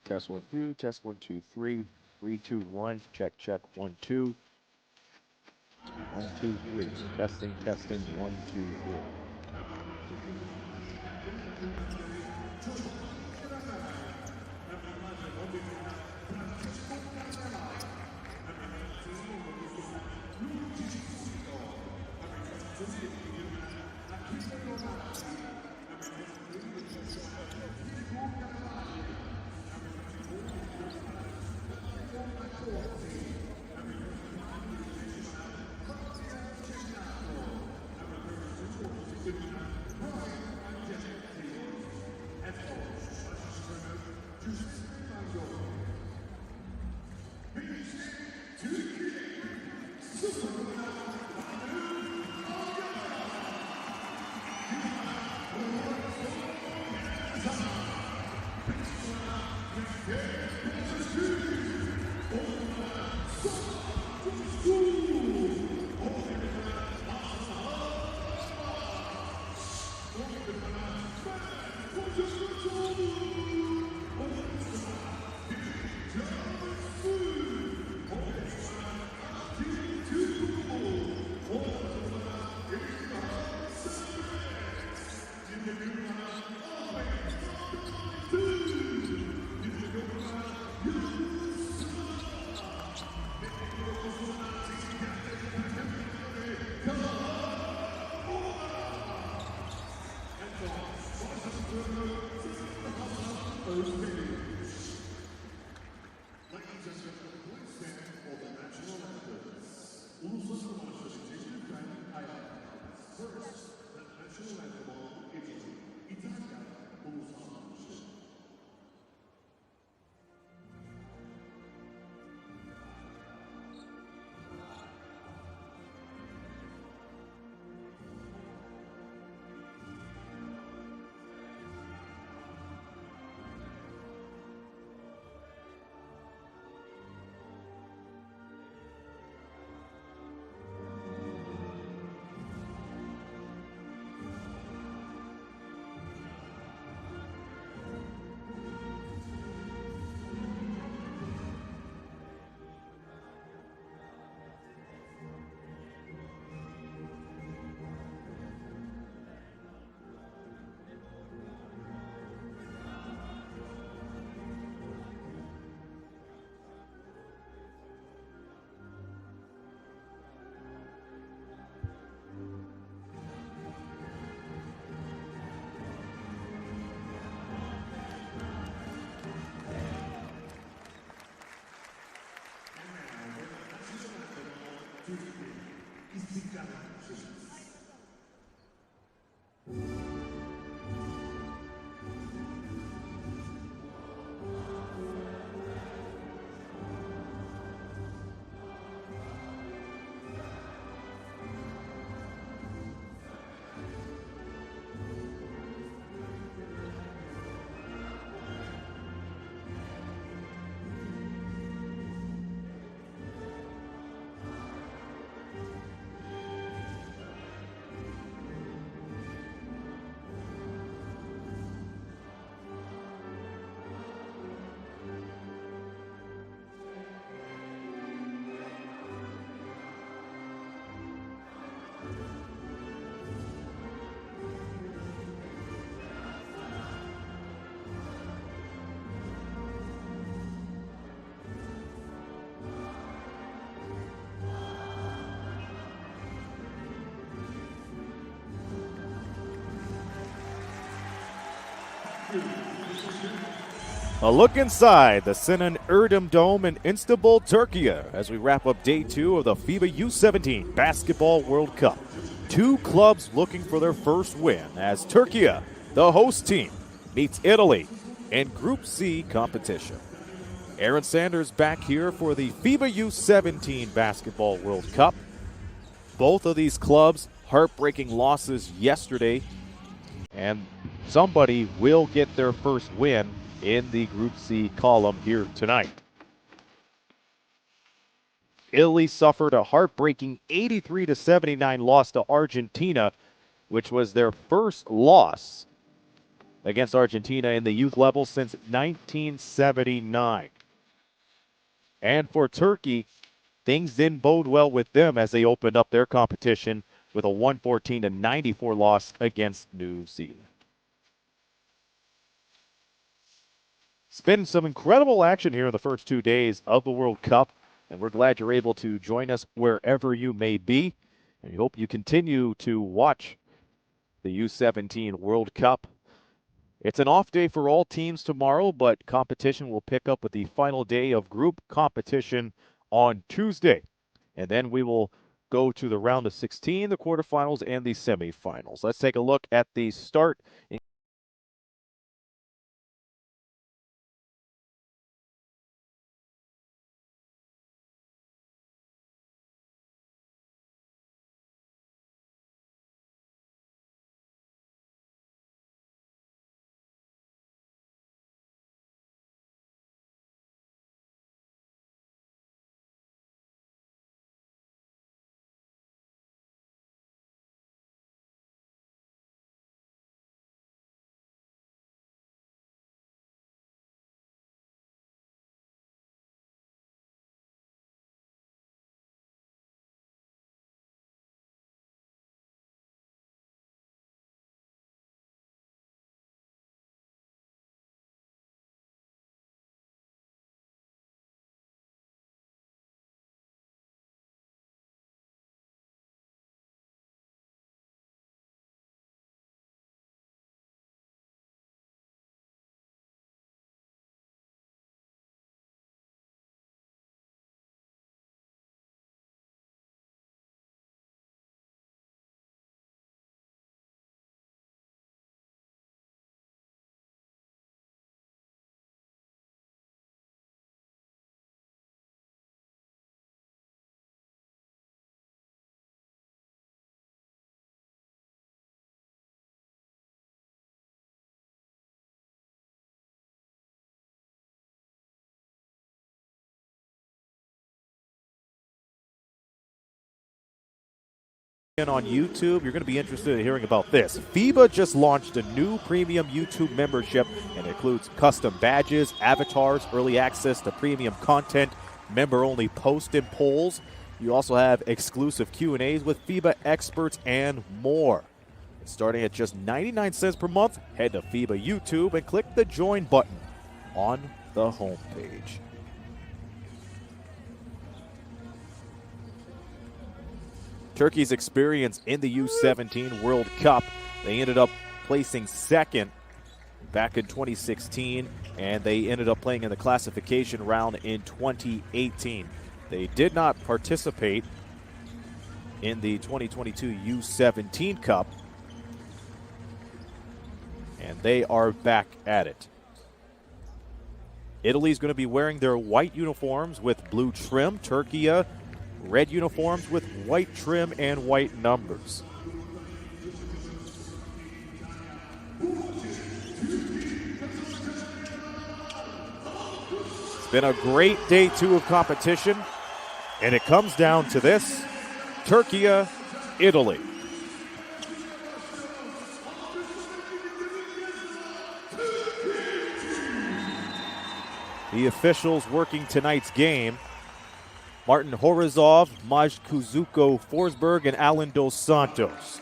Test 1 2, test 1 2 3, 3 2 1, check check 1 2, 1 2 3, testing testing 1 2 3. A look inside the Sinan Erdem Dome in Istanbul, Turkey, as we wrap up day 2 of the FIBA U17 Basketball World Cup. Two clubs looking for their first win as Turkey, the host team, meets Italy in Group C competition. Aaron Sanders back here for the FIBA U17 Basketball World Cup. Both of these clubs, heartbreaking losses yesterday, and somebody will get their first win in the Group C column here tonight. Italy suffered a heartbreaking 83-79 loss to Argentina, which was their first loss against Argentina in the youth level since 1979. And for Turkey, things didn't bode well with them as they opened up their competition with a 114-94 loss against New Zealand. It's been some incredible action here in the first 2 days of the World Cup, and we're glad you're able to join us wherever you may be. And we hope you continue to watch the U17 World Cup. It's an off day for all teams tomorrow, but competition will pick up with the final day of group competition on Tuesday. And then we will go to the round of 16, the quarterfinals, and the semifinals. Let's take a look at the start. On YouTube, you're going to be interested in hearing about this. FIBA just launched a new premium YouTube membership, and it includes custom badges, avatars, early access to premium content, member-only posts and polls. You also have exclusive Q&As with FIBA experts and more. Starting at just 99 cents per month, head to FIBA YouTube and click the join button on the homepage. Turkey's experience in the U17 World Cup, they ended up placing second back in 2016, and they ended up playing in the classification round in 2018. They did not participate in the 2022 U17 Cup, and they are back at it. Italy's going to be wearing their white uniforms with blue trim. Turkey, red uniforms with white trim and white numbers. It's been a great day 2 of competition, and it comes down to this: Turkey, Italy. The officials working tonight's game: Martin Horizov, Maj Kuzuko Forsberg, and Alan Dos Santos.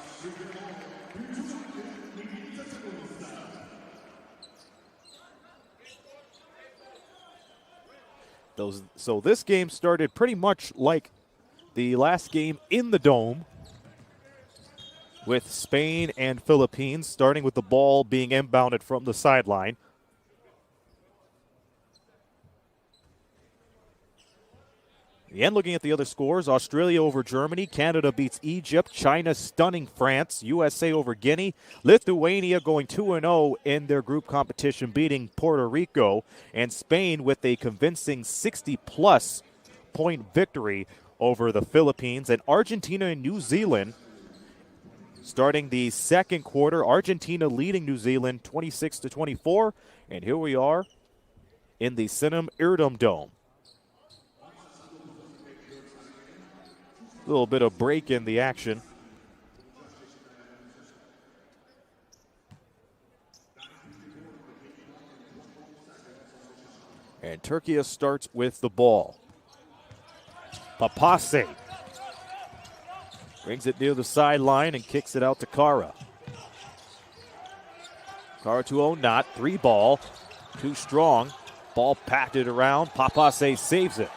So this game started pretty much like the last game in the Dome, with Spain and Philippines, starting with the ball being inbounded from the sideline. And looking at the other scores: Australia over Germany, Canada beats Egypt, China stunning France, USA over Guinea, Lithuania going 2-0 in their group competition, beating Puerto Rico, and Spain with a convincing 60-plus point victory over the Philippines. And Argentina and New Zealand starting the second quarter, Argentina leading New Zealand 26-24, and here we are in the Sinem Irdum Dome. A little bit of break in the action. Türkiye starts with the ball. Papase brings it near the sideline and kicks it out to Kara. Kara to Onat, 3 ball, too strong. Ball patted around, Papase saves it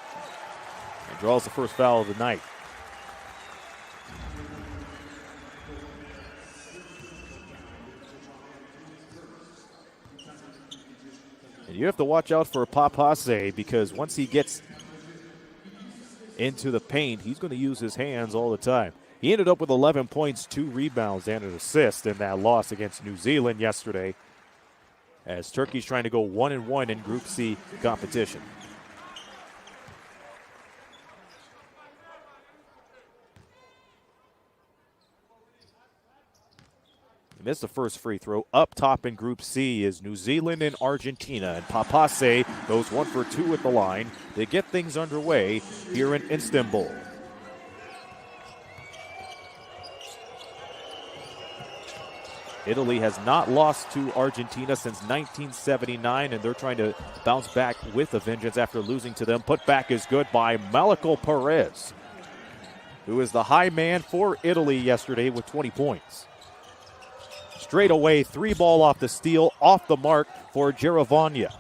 and draws the first foul of the night. And you have to watch out for Papase because once he gets into the paint, he's going to use his hands all the time. He ended up with 11 points, 2 rebounds, and an assist in that loss against New Zealand yesterday, as Turkey's trying to go 1-1 in Group C competition. He missed the first free throw. Up top in Group C is New Zealand and Argentina, and Papase goes 1 for 2 at the line. They get things underway here in Istanbul. Italy has not lost to Argentina since 1979, and they're trying to bounce back with a vengeance after losing to them. Put back is good by Malika Perez, who is the high man for Italy yesterday with 20 points. Straight away, 3 ball off the steal, off the mark for Giravagna.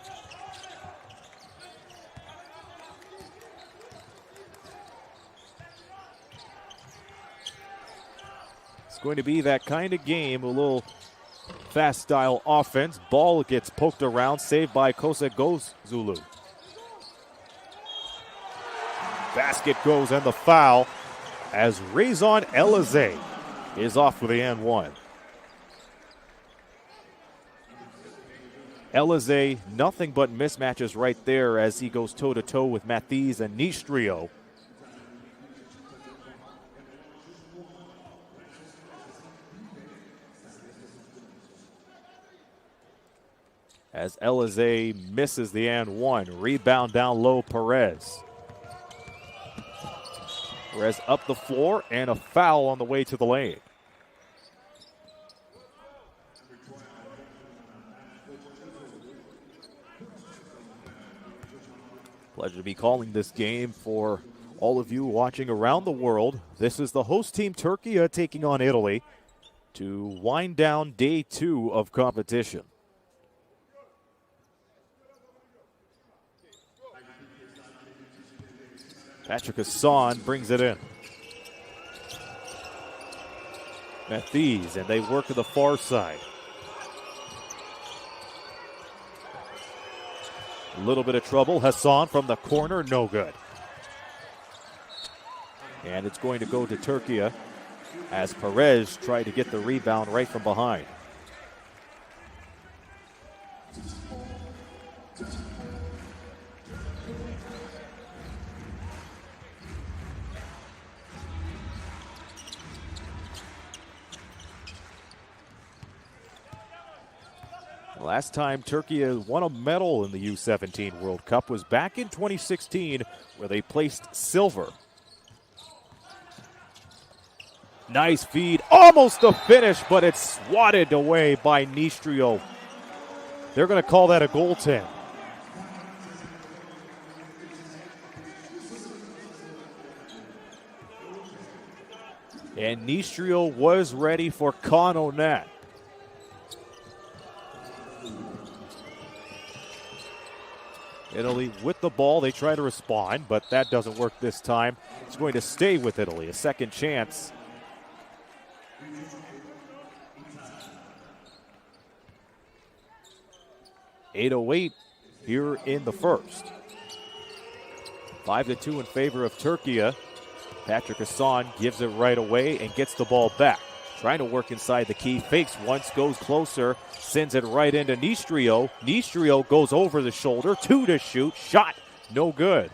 It's going to be that kind of game, a little fast style offense. Ball gets poked around, saved by Kosa Gozulu. Basket goes and the foul as Rezon Elize is off with the N1. Elize, nothing but mismatches right there as he goes toe-to-toe with Mathies and Nistrio. As Elize misses the and one. Rebound down low, Perez. Perez up the floor and a foul on the way to the lane. Pleasure to be calling this game for all of you watching around the world. This is the host team, Turkey, taking on Italy to wind down day 2 of competition. Patrick Hassan brings it in. Mathies, and they work to the far side. A little bit of trouble. Hassan from the corner, no good. And it's going to go to Turkey as Perez tried to get the rebound right from behind. Last time Turkey won a medal in the U17 World Cup was back in 2016, where they placed silver. Nice feed, almost a finish, but it's swatted away by Nistrio. They're going to call that a goaltend. And Nistrio was ready for Onat. Italy with the ball, they try to respond, but that doesn't work this time. It's going to stay with Italy, a second chance. .808 here in the first. 5-2 in favor of Turkey. Patrick Hassan gives it right away and gets the ball back. Trying to work inside the key, fakes once, goes closer, sends it right into Nistrio. Nistrio goes over the shoulder, 2 to shoot, shot, no good.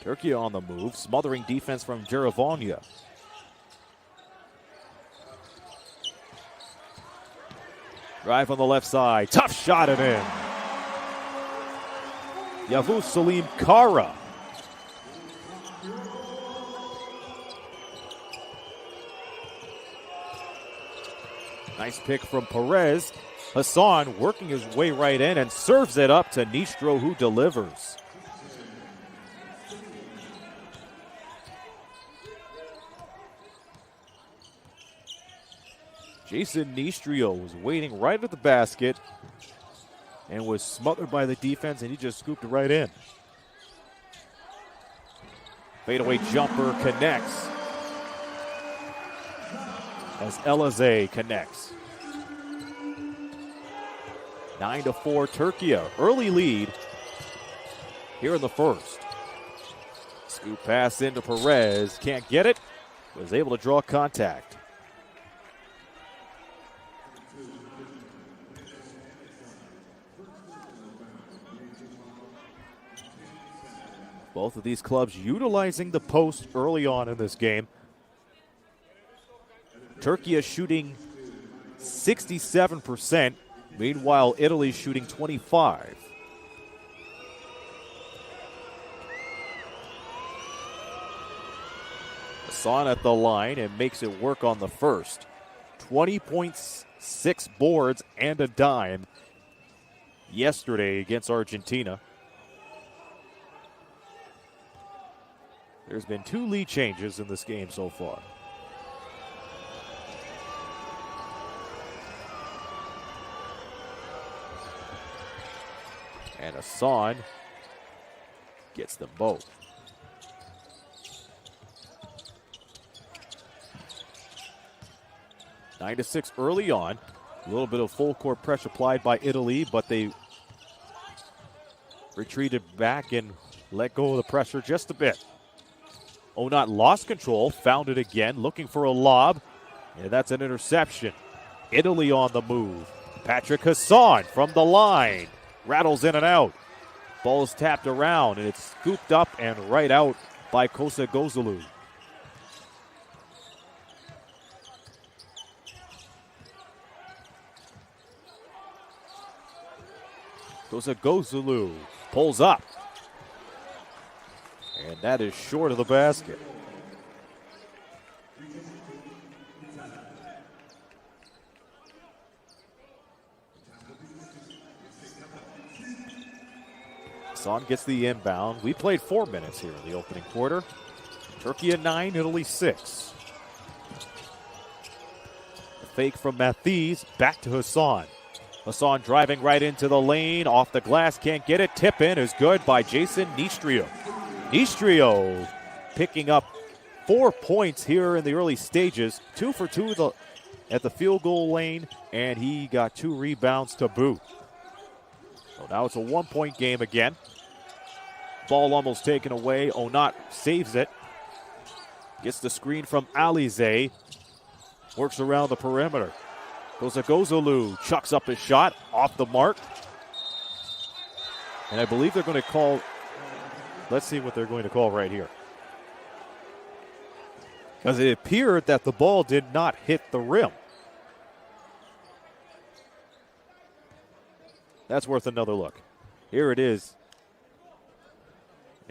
Turkey on the move, smothering defense from Giravagna. Drive on the left side, tough shot and in. Yavuz Salim Kara. Nice pick from Perez. Hassan working his way right in and serves it up to Nistro, who delivers. Jason Nistrio was waiting right at the basket and was smothered by the defense, and he just scooped it right in. Fadeaway jumper connects as Elize connects. 9-4 Türkiye. Early lead here in the first. Scoop pass into Perez. Can't get it. Was able to draw contact. Both of these clubs utilizing the post early on in this game. Türkiye shooting 67%. Meanwhile, Italy's shooting 25%. Hassan at the line and makes it work on the first. 20 points, 6 boards, and a dime yesterday against Argentina. There's been 2 lead changes in this game so far. And Hassan gets them both. 9-6 early on. A little bit of full court pressure applied by Italy, but they retreated back and let go of the pressure just a bit. Onat lost control, found it again, looking for a lob, and that's an interception. Italy on the move. Patrick Hassan from the line. Rattles in and out. Ball is tapped around, and it's scooped up and right out by Kosa Gozulu. Kosa Gozulu pulls up. And that is short of the basket. Hassan gets the inbound. We played 4 minutes here in the opening quarter. Türkiye 9, Italy 6. The fake from Mathies, back to Hassan. Hassan driving right into the lane, off the glass, can't get it. Tip in is good by Jason Nistrio. Nistrio picking up 4 points here in the early stages. 2 for 2 at the field goal lane, and he got 2 rebounds to boot. So now it's a 1-point game again. Ball almost taken away. Onat saves it. Gets the screen from Alize. Works around the perimeter. Goes to Gozulu. Chucks up his shot. Off the mark. And I believe they're going to call. Let's see what they're going to call right here. Because it appeared that the ball did not hit the rim. That's worth another look. Here it is.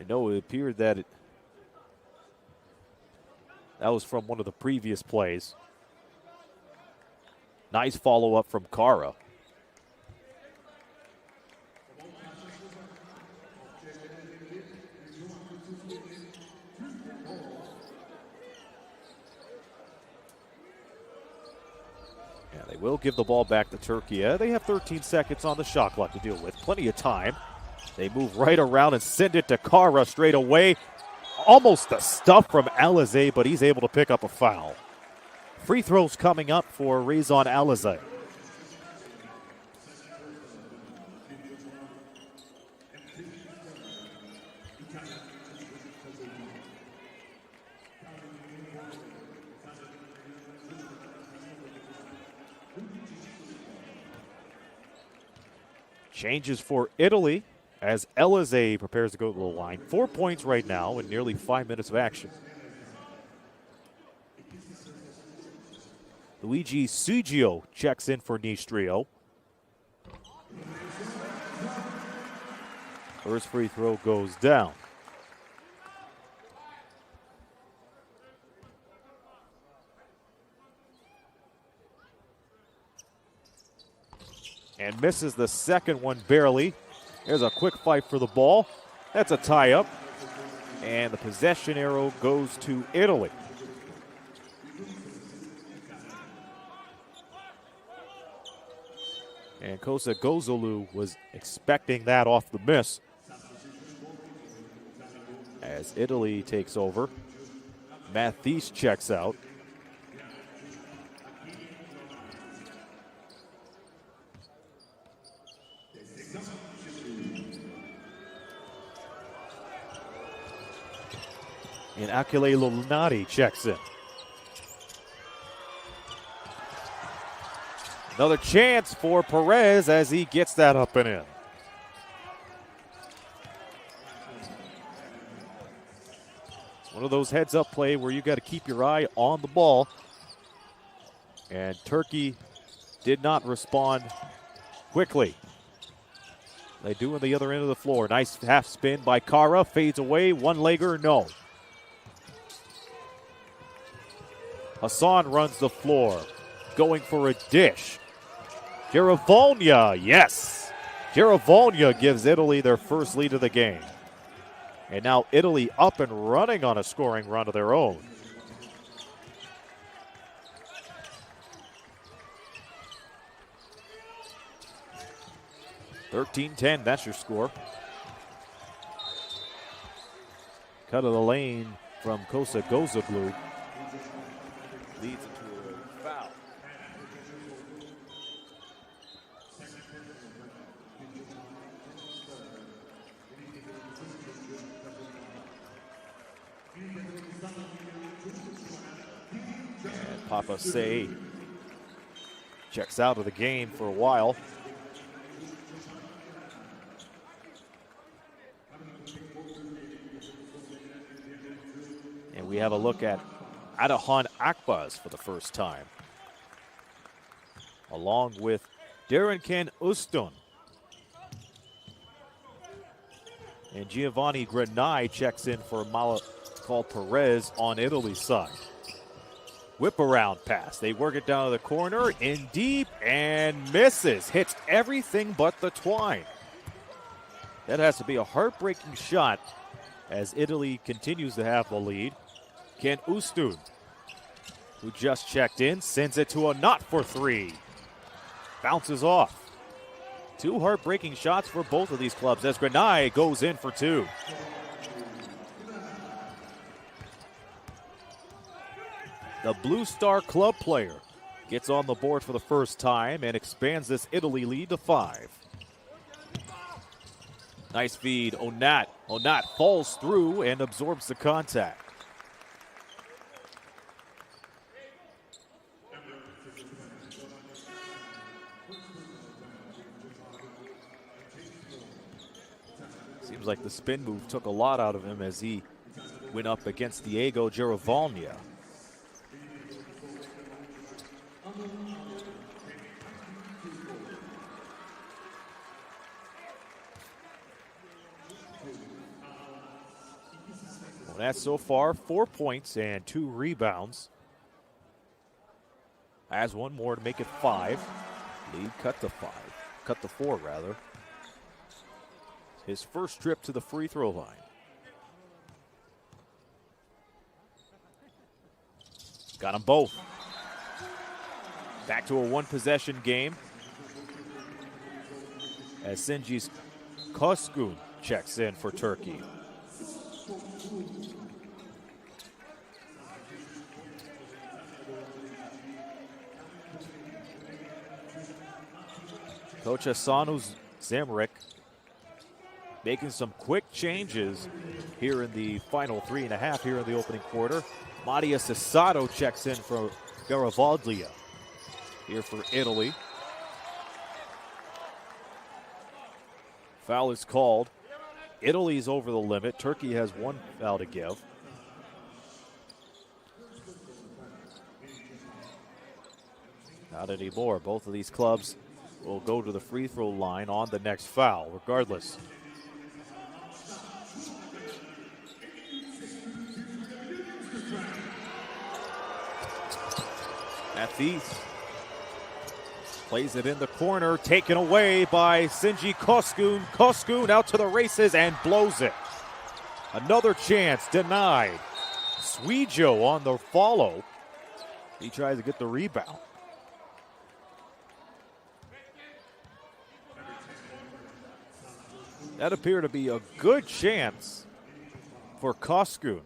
No, it appeared that that was from one of the previous plays. Nice follow-up from Kara. Yeah, they will give the ball back to Türkiye. They have 13 seconds on the shot clock to deal with. Plenty of time. They move right around and send it to Kara straight away. Almost a stuff from Alize, but he's able to pick up a foul. Free throws coming up for Rezan Alize. Changes for Italy as Elize prepares to go to the line. 4 points right now in nearly 5 minutes of action. Luigi Sugio checks in for Nistrio. First free throw goes down. misses the second one barely. There's a quick fight for the ball. That's a tie-up. And the possession arrow goes to Italy. And Kosa Gozolu was expecting that off the miss. As Italy takes over, Matthis checks out. And Achille Lunati checks in. Another chance for Perez as he gets that up and in. It's one of those heads-up play where you got to keep your eye on the ball. And Turkey did not respond quickly. They do on the other end of the floor. Nice half spin by Kara. Fades away. One-legger, no. Hassan runs the floor. Going for a dish. Giravolnia, yes. Giravolnia gives Italy their first lead of the game. And now Italy up and running on a scoring run of their own. (13-10), that's your score. Cut of the lane from Kosa Gozoglu. Leads into a foul. And Papa Say checks out of the game for a while. And we have a look at Adahan Akbaz for the first time, along with Darren Ustun. And Giovanni Granai checks in for Malakal Perez on Italy's side. Whip around pass. They work it down to the corner, in deep, and misses. Hits everything but the twine. That has to be a heartbreaking shot as Italy continues to have the lead. Ken Ustun, who just checked in, sends it to a not for three. Bounces off. Two heartbreaking shots for both of these clubs as Granai goes in for two. The Blue Star Club player gets on the board for the first time and expands this Italy lead to 5. Nice feed, Onat. Onat falls through and absorbs the contact. Seems like the spin move took a lot out of him as he went up against Diego Giravolnia. Well, that's so far 4 points and 2 rebounds. Has one more to make it 5. Lead cut to 5. Cut to 4, rather. His first trip to the free throw line. Got them both. Back to a one-possession game as Cengiz Koskun checks in for Turkey. Coach Asanu Zamric making some quick changes here in the final 3.5 here in the opening quarter. Mattia Sasato checks in for Garibaldi here for Italy. Foul is called. Italy's over the limit. Turkey has one foul to give. Not anymore. Both of these clubs will go to the free throw line on the next foul, regardless. Matthis Plays it in the corner, taken away by Sinji Koskun. Koskun out to the races and blows it. Another chance denied. Sweejo on the follow. He tries to get the rebound. That appeared to be a good chance for Koskun,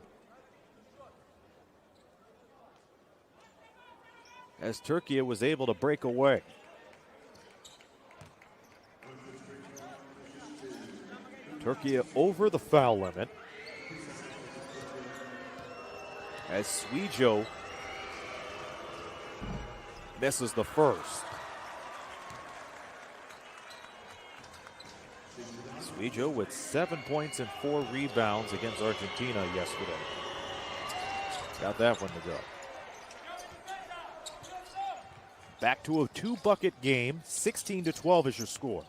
as Türkiye was able to break away. Türkiye over the foul limit, as Sweejo misses the first. Sweejo with 7 points and 4 rebounds against Argentina yesterday. Got that one to go. Back to a 2-bucket game. 16-12 is your score.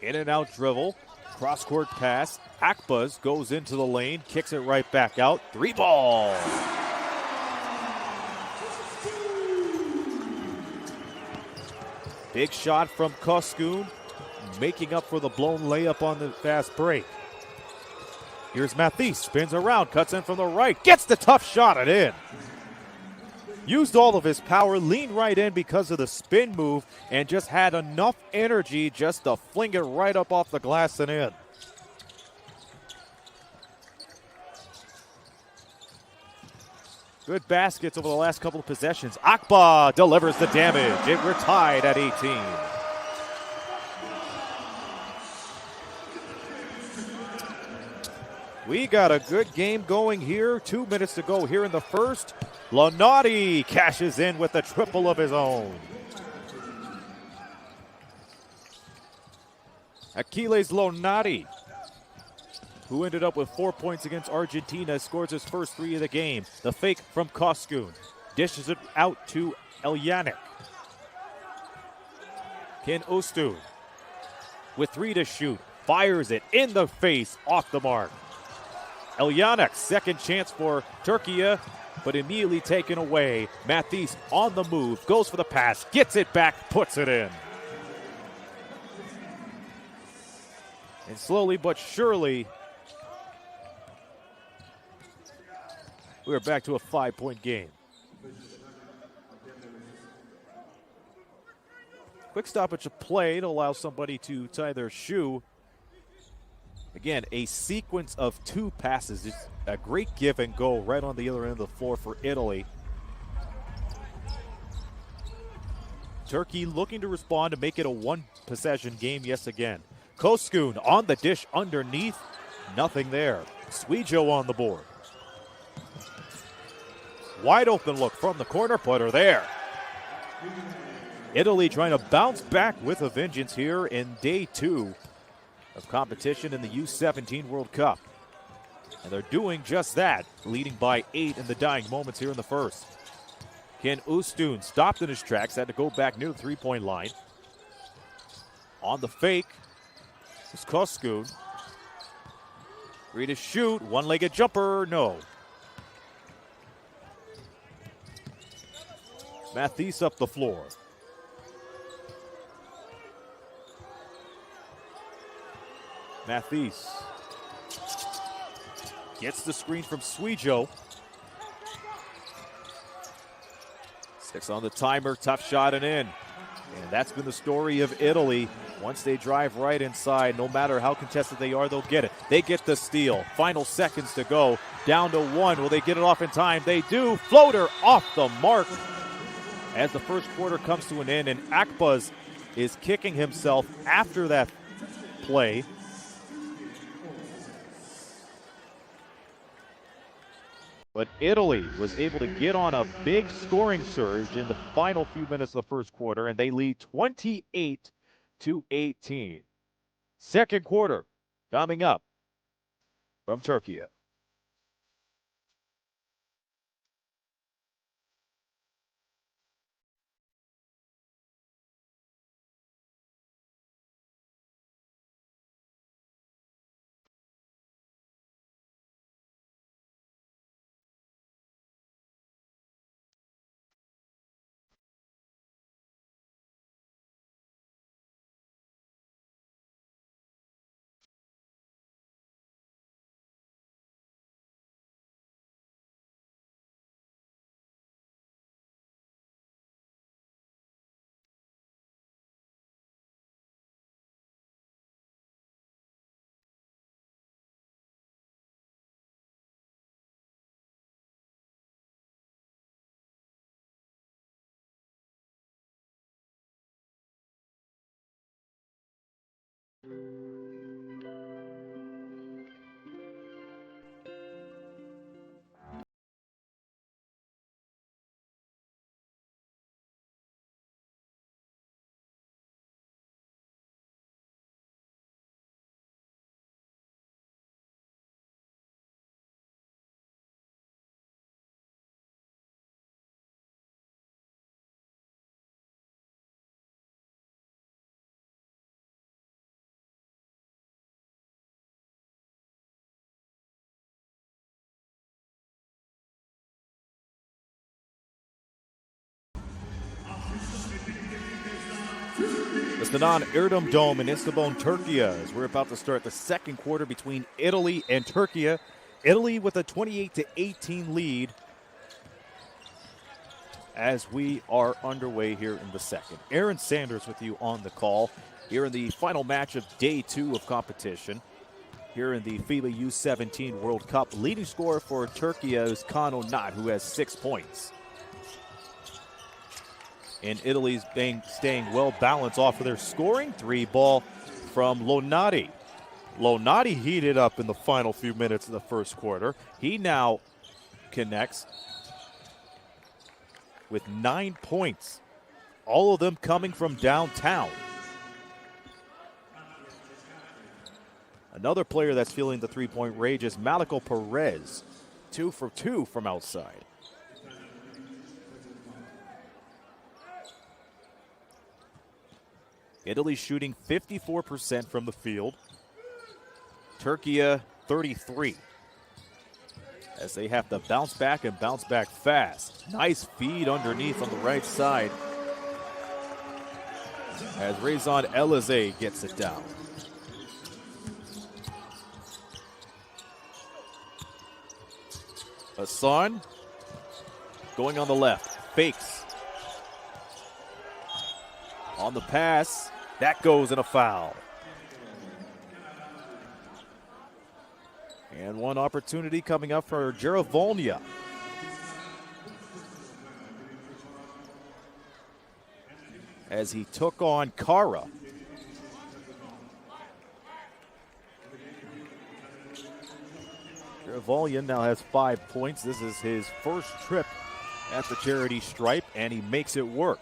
In and out dribble, cross-court pass. Akbaz goes into the lane, kicks it right back out. 3-ball. Big shot from Koskun, making up for the blown layup on the fast break. Here's Matthys, spins around, cuts in from the right, gets the tough shot and in. Used all of his power, leaned right in because of the spin move, and just had enough energy just to fling it right up off the glass and in. Good baskets over the last couple of possessions. Akbaz delivers the damage. We're tied at 18. We got a good game going here. 2 minutes to go here in the first. Lonati cashes in with a triple of his own. Achilles Lonati, who ended up with 4 points against Argentina, scores his first 3 of the game. The fake from Koskun. Dishes it out to Eljanik. Ken Öztürk with 3 to shoot. Fires it in the face, off the mark. Eljanik, second chance for Türkiye, but immediately taken away. Matthys on the move, goes for the pass, gets it back, puts it in. And slowly but surely, we're back to a 5-point game. Quick stoppage of play to allow somebody to tie their shoe. Again, a sequence of 2 passes. It's a great give and go right on the other end of the floor for Italy. Turkey looking to respond to make it a 1-possession game yes again. Koskun on the dish underneath. Nothing there. Sweejo on the board. Wide open look from the corner, putter there. Italy trying to bounce back with a vengeance here in day 2 of competition in the U17 World Cup. And they're doing just that, leading by 8 in the dying moments here in the first. Ken Öztürk stopped in his tracks, had to go back near the 3-point line. On the fake is Koskun. Ready to shoot, one-legged jumper, no. Matthys up the floor. Matthys gets the screen from Sweejo. 6 on the timer, tough shot and in. And that's been the story of Italy. Once they drive right inside, no matter how contested they are, they'll get it. They get the steal. Final seconds to go. Down to 1. Will they get it off in time? They do. Floater off the mark as the first quarter comes to an end, and Akbaz is kicking himself after that play. But Italy was able to get on a big scoring surge in the final few minutes of the first quarter, and they lead 28-18. Second quarter coming up from Türkiye. The Sinan Erdem Dome in Istanbul, Turkey, as we're about to start the second quarter between Italy and Turkey. Italy with a 28-18 lead as we are underway here in the second. Aaron Sanders with you on the call here in the final match of day 2 of competition here in the FIBA U17 World Cup. Leading scorer for Turkey is Kaan Onat, who has 6 points. And Italy's staying well balanced off of their scoring. 3-ball from Lonati. Lonati heated up in the final few minutes of the first quarter. He now connects with 9 points, all of them coming from downtown. Another player that's feeling the three-point rage is Malaco Perez, 2 for 2 from outside. Italy shooting 54% from the field. Turkey 33. As they have to bounce back and bounce back fast. Nice feed underneath on the right side as Rezan Elize gets it down. Hassan going on the left, fakes. On the pass, that goes in a foul. And one opportunity coming up for Jaravolnia. As he took on Kara. Jaravolnia now has 5 points. This is his first trip at the charity stripe, and he makes it work.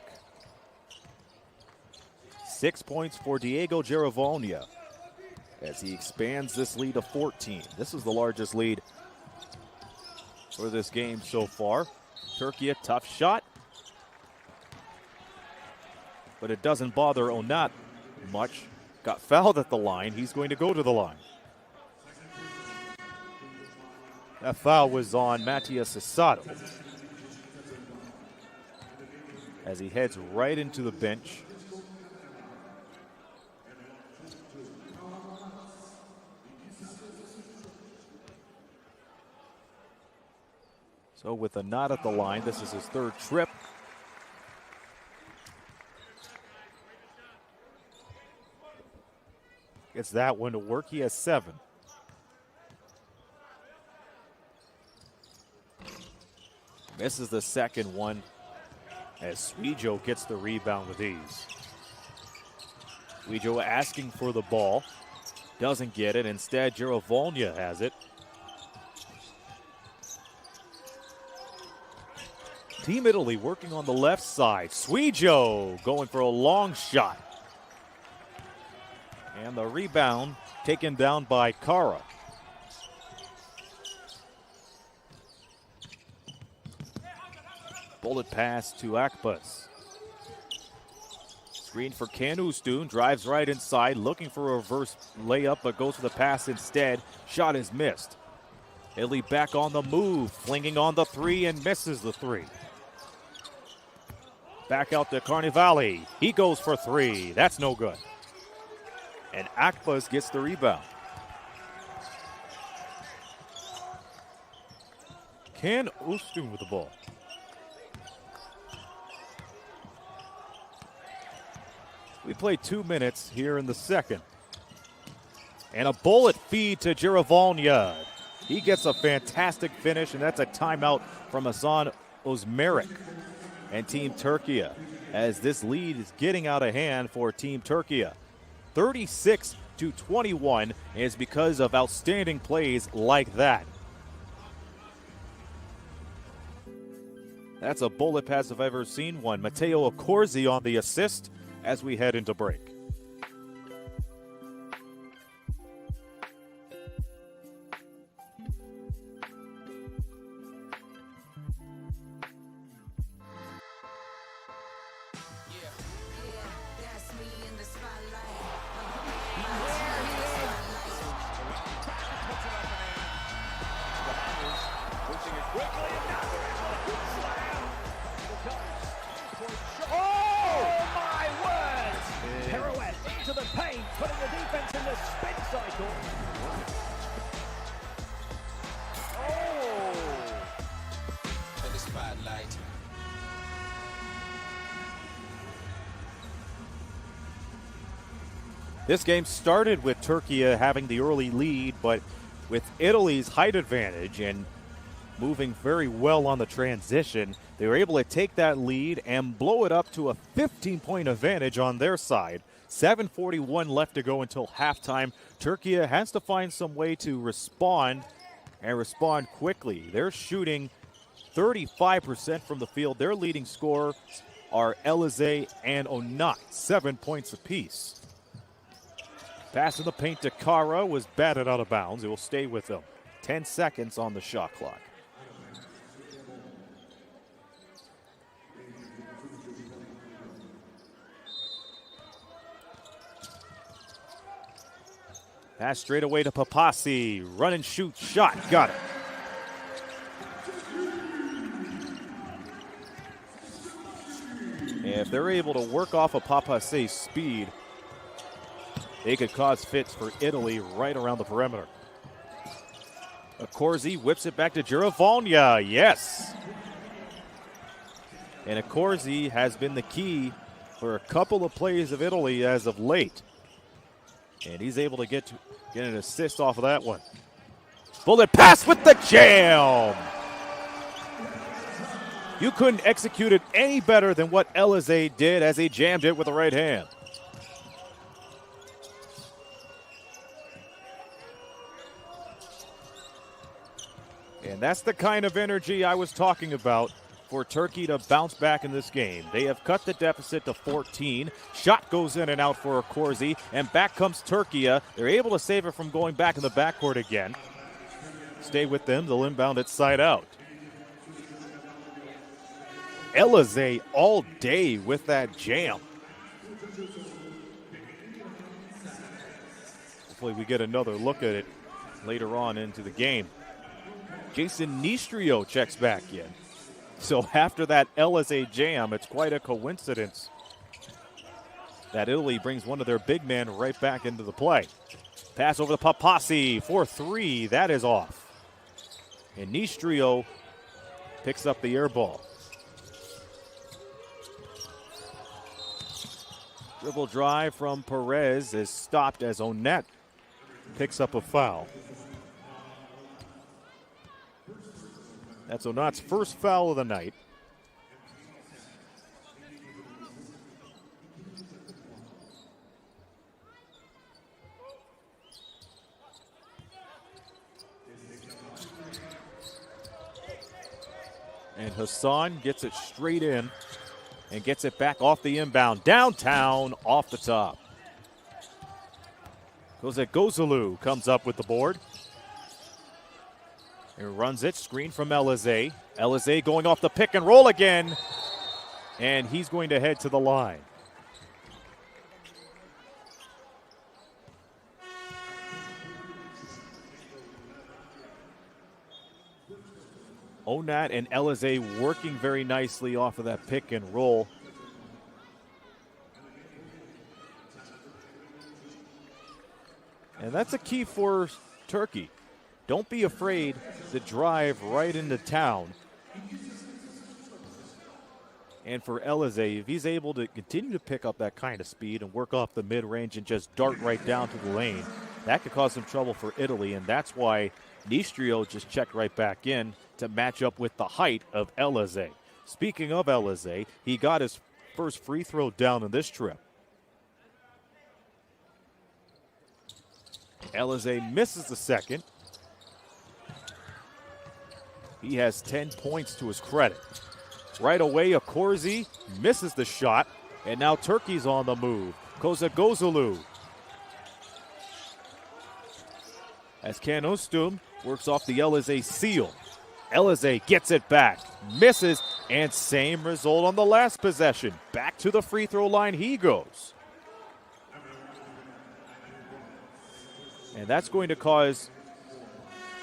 6 points for Diego Jaravolnia as he expands this lead to 14. This is the largest lead for this game so far. Turkey, a tough shot, but it doesn't bother Onat much. Got fouled at the line. He's going to go to the line. That foul was on Matias Asado as he heads right into the bench. So with a knot at the line, this is his third trip. Gets that one to work. He has 7. Misses the second one as Swejo gets the rebound with ease. Swejo asking for the ball. Doesn't get it. Instead, Jaravolnia has it. Team Italy working on the left side. Swejo going for a long shot. And the rebound taken down by Kara. Bullet pass to Akbas. Screen for Kanustun, drives right inside, looking for a reverse layup, but goes for the pass instead. Shot is missed. Italy back on the move, flinging on the 3 and misses the 3. Back out to Carnevale. He goes for 3. That's no good. And Akbas gets the rebound. Kanustun with the ball. We play 2 minutes here in the second. And a bullet feed to Jaravolnia. He gets a fantastic finish, and that's a timeout from Hasan Osmeric and Team Turkey, as this lead is getting out of hand for Team Turkey. 36-24 22-21, and it's because of outstanding plays like that. That's a bullet pass if I've ever seen one. Matteo Accorsi on the assist as we head into break. This game started with Turkey having the early lead, but with Italy's height advantage and moving very well on the transition, they were able to take that lead and blow it up to a 15-point advantage on their side. 7:41 left to go until halftime. Turkey has to find some way to respond and respond quickly. They're shooting 35% from the field. Their leading scorers are Elize and Onat, 7 points apiece. Pass in the paint to Kara was batted out of bounds. It will stay with them. 10 seconds on the shot clock. Pass straight away to Papasi. Run and shoot shot. Got it. And if they're able to work off of Papasi's speed, they could cause fits for Italy right around the perimeter. Accorsi whips it back to Giravagna. Yes. And Accorsi has been the key for a couple of plays of Italy as of late. And he's able to get an assist off of that one. Bullet pass with the jam. You couldn't execute it any better than what Elize did as he jammed it with the right hand. And that's the kind of energy I was talking about for Turkey to bounce back in this game. They have cut the deficit to 14. Shot goes in and out for Accorsi, and back comes Turkey. They're able to save it from going back in the backcourt again. Stay with them. They'll inbound it side out. Elize all day with that jam. Hopefully we get another look at it later on into the game. Jason Nistrio checks back in. So after that Elize jam, it's quite a coincidence that Italy brings one of their big men right back into the play. Pass over to Papasi for three. That is off. And Nistrio picks up the air ball. Dribble drive from Perez is stopped as Onat picks up a foul. That's Onat's first foul of the night. And Hassan gets it straight in and gets it back off the inbound. Downtown, off the top. Gozalu comes up with the board. And runs it, screen from Elize. Elize going off the pick and roll again. And he's going to head to the line. Onat and Elize working very nicely off of that pick and roll. And that's a key for Turkey. Don't be afraid to drive right into town. And for Elize, if he's able to continue to pick up that kind of speed and work off the mid-range and just dart right down to the lane, that could cause some trouble for Italy, and that's why Nistrio just checked right back in to match up with the height of Elize. Speaking of Elize, he got his first free throw down in this trip. Elize misses the second. He has 10 points to his credit. Right away, Akorzi misses the shot, and now Turkey's on the move. Kozagozulu. As Can Ustum works off the Elize seal. Elize gets it back, misses, and same result on the last possession. Back to the free throw line he goes. And that's going to cause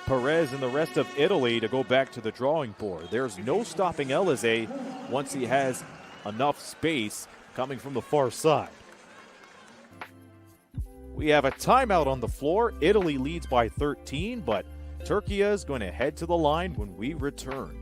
Perez and the rest of Italy to go back to the drawing board. There's no stopping Elize once he has enough space coming from the far side. We have a timeout on the floor. Italy leads by 13, but Turkey is going to head to the line when we return.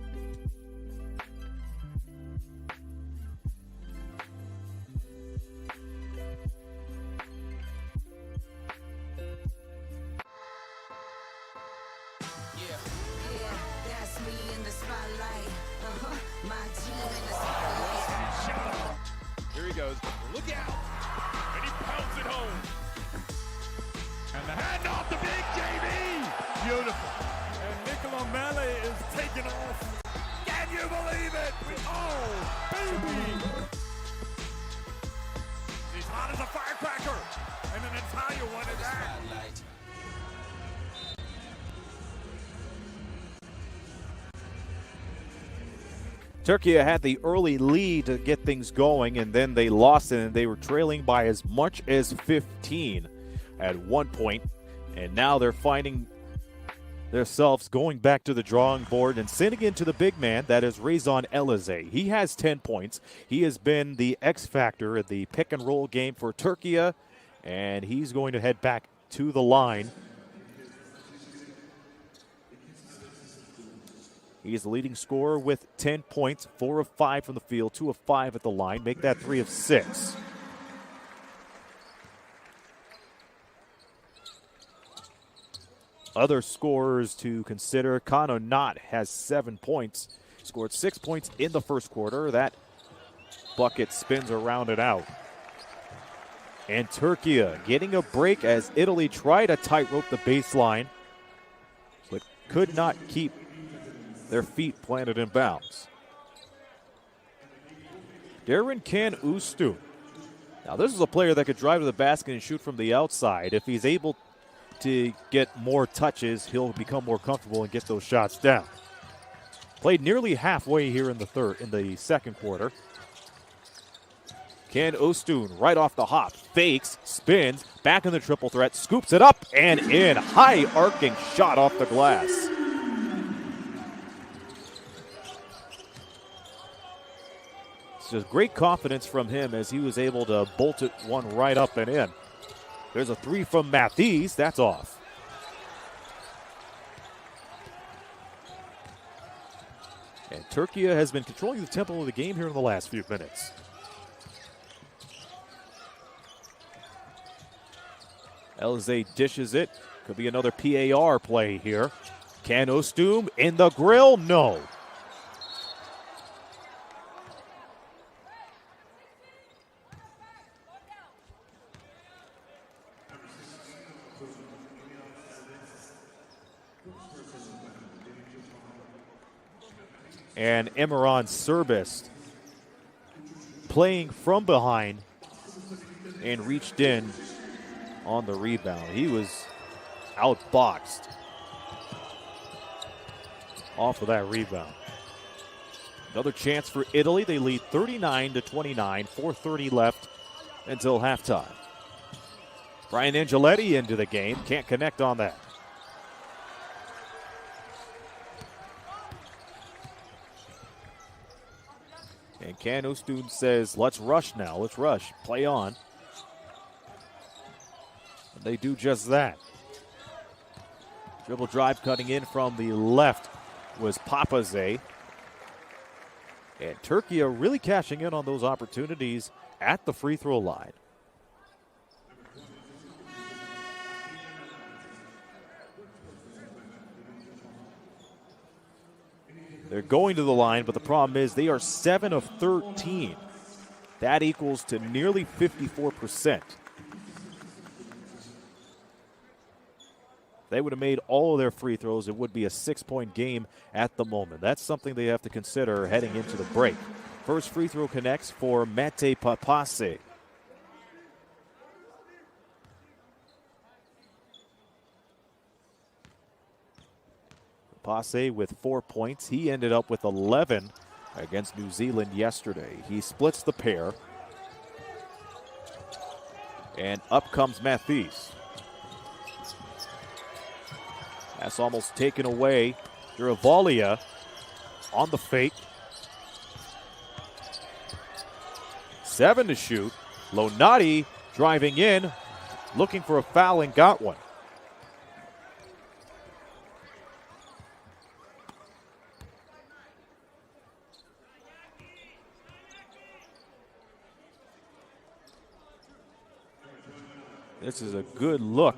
Here he goes. Look out! And he pounds it home. And the handoff to Big JB. Beautiful. And Nicola Mele is taking off. Can you believe it? Oh, baby! He's hot as a firecracker. And an Italian one is that. Turkey had the early lead to get things going, and then they lost it, and they were trailing by as much as 15 at one point. And now they're finding themselves going back to the drawing board and sending into the big man, that is Rezan Elize. He has 10 points. He has been the X factor at the pick and roll game for Turkey, and he's going to head back to the line. He's the leading scorer with 10 points, 4 of 5 from the field, 2 of 5 at the line. Make that 3 of 6. Other scorers to consider. Kano Knott has 7 points. Scored 6 points in the first quarter. That bucket spins around and out. And Turkey getting a break as Italy tried to tightrope the baseline, but could not keep their feet planted in bounds. Darren Can Ustum. Now this is a player that could drive to the basket and shoot from the outside. If he's able to get more touches, he'll become more comfortable and get those shots down. Played nearly halfway here in the second quarter. Can Ustum right off the hop, fakes, spins, back in the triple threat, scoops it up and in. High arcing shot off the glass. Just great confidence from him as he was able to bolt it one right up and in. There's a 3 from Matthees. That's off. And Turkey has been controlling the tempo of the game here in the last few minutes. Elize dishes it. Could be another PAR play here. Can Ustum in the grill? No. And Emirhan Serbest playing from behind and reached in on the rebound. He was outboxed off of that rebound. Another chance for Italy. They lead 39-29, 4:30 left until halftime. Brian Angeletti into the game. Can't connect on that. And Can Ustum says, let's rush now. Let's rush. Play on. And they do just that. Dribble drive cutting in from the left was Papaze. And Turkey are really cashing in on those opportunities at the free throw line. They're going to the line, but the problem is they are 7 of 13. That equals to nearly 54%. they would have made all of their free throws, it would be a 6-point game at the moment. That's something they have to consider heading into the break. First free throw connects for Mete Papase. Papase with 4 points. He ended up with 11 against New Zealand yesterday. He splits the pair. And up comes Mathies. That's almost taken away. Duravalia on the fake. 7 to shoot. Lonati driving in, looking for a foul and got one. This is a good look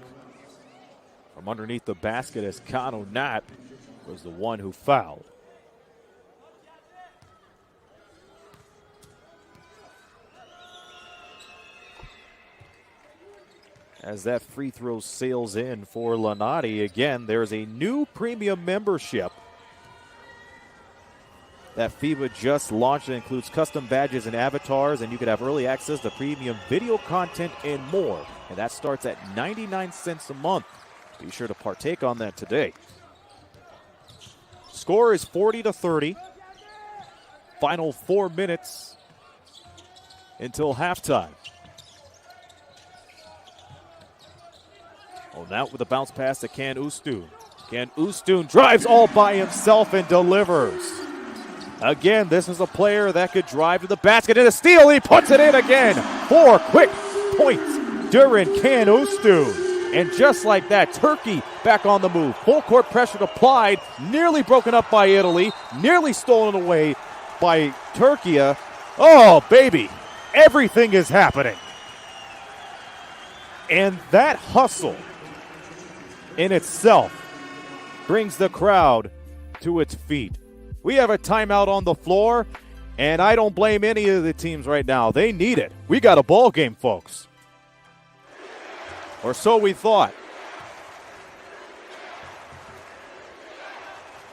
from underneath the basket as Kano Nat was the one who fouled. As that free throw sails in for Lonati, again, there's a new premium membership that FIBA just launched. It includes custom badges and avatars, and you could have early access to premium video content and more. And that starts at 99 cents a month. Be sure to partake on that today. Score is 40-30. Final 4 minutes until halftime. Oh, now with a bounce pass to Can Ustoon. Can Ustoon drives all by himself and delivers. Again, this is a player that could drive to the basket and a steal. He puts it in again. 4 quick points during Can Ustoon. And just like that, Turkey back on the move. Full court pressure applied, nearly broken up by Italy, nearly stolen away by Turkey. Oh, baby, everything is happening. And that hustle in itself brings the crowd to its feet. We have a timeout on the floor, and I don't blame any of the teams right now. They need it. We got a ball game, folks. Or so we thought.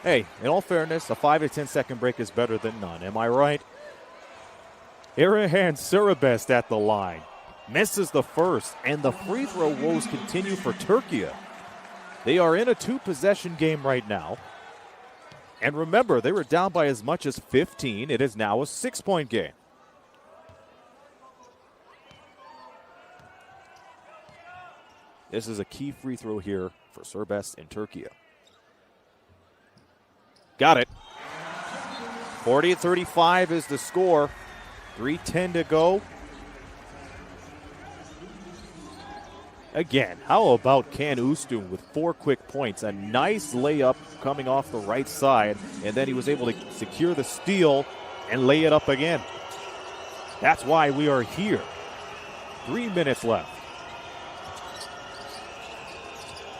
Hey, in all fairness, a 5 to 10 second break is better than none. Am I right? Irahan Surabest at the line. Misses the first, and the free throw woes continue for Turkey. They are in a 2-possession game right now. And remember, they were down by as much as 15. It is now a 6-point game. This is a key free throw here for Serbest and Turkey. Got it. 40-35 is the score. 3:10 to go. Again, how about Can Ustoon with 4 quick points? A nice layup coming off the right side, and then he was able to secure the steal and lay it up again. That's why we are here. 3 minutes left.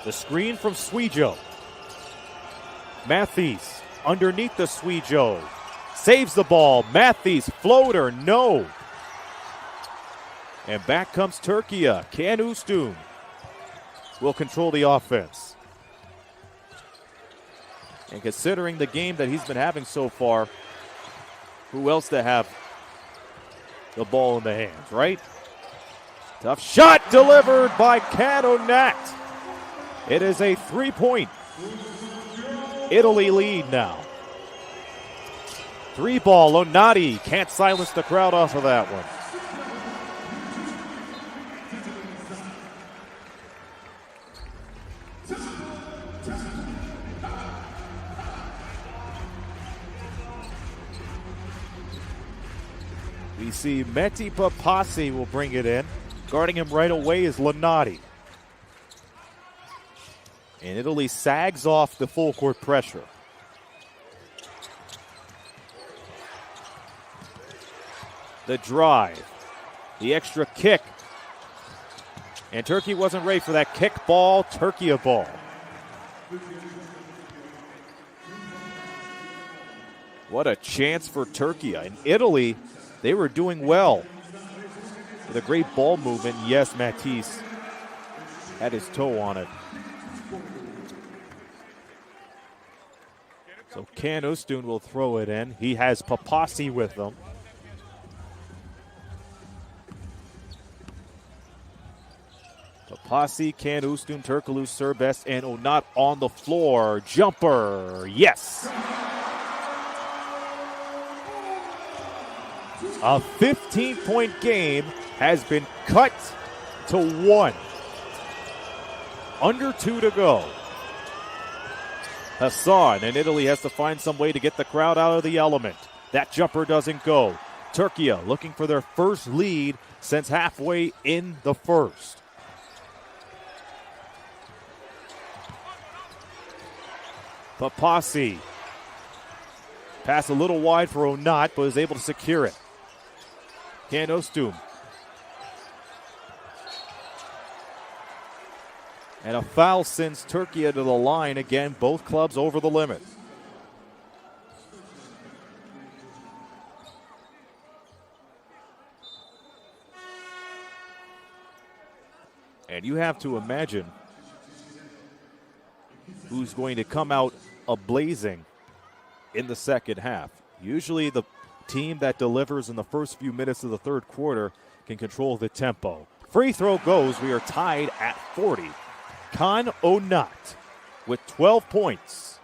The screen from Sweejo. Mathies underneath the Sweejo. Saves the ball. Mathies, floater, no. And back comes Turkey. Can Ustoon will control the offense. And considering the game that he's been having so far, who else to have the ball in the hands, right? Tough shot delivered by Cadonat. It is a 3-point Italy lead now. 3-ball, Lonati can't silence the crowd off of that one. We see Mete Papase will bring it in. Guarding him right away is Lonati. And Italy sags off the full court pressure. The drive. The extra kick. And Turkey wasn't ready for that kick ball. Turkey a ball. What a chance for Turkey. In Italy, they were doing well. With a great ball movement. Yes, Matisse had his toe on it. So Can Ustun will throw it in. He has Papasi with him. Papasi, Can Ustun, Turkoglu, Serbest, and Onat on the floor. Jumper, yes. A 15-point game has been cut to 1. Under 2 to go. Hassan in Italy has to find some way to get the crowd out of the element. That jumper doesn't go. Turkey looking for their first lead since halfway in the first. Papasi. Pass a little wide for Onat, but is able to secure it. Can Ustun. And a foul sends Turkey to the line. Again, both clubs over the limit. And you have to imagine who's going to come out ablazing in the second half. Usually the team that delivers in the first few minutes of the third quarter can control the tempo. Free throw goes. We are tied at 40. Can Onat with 12 points.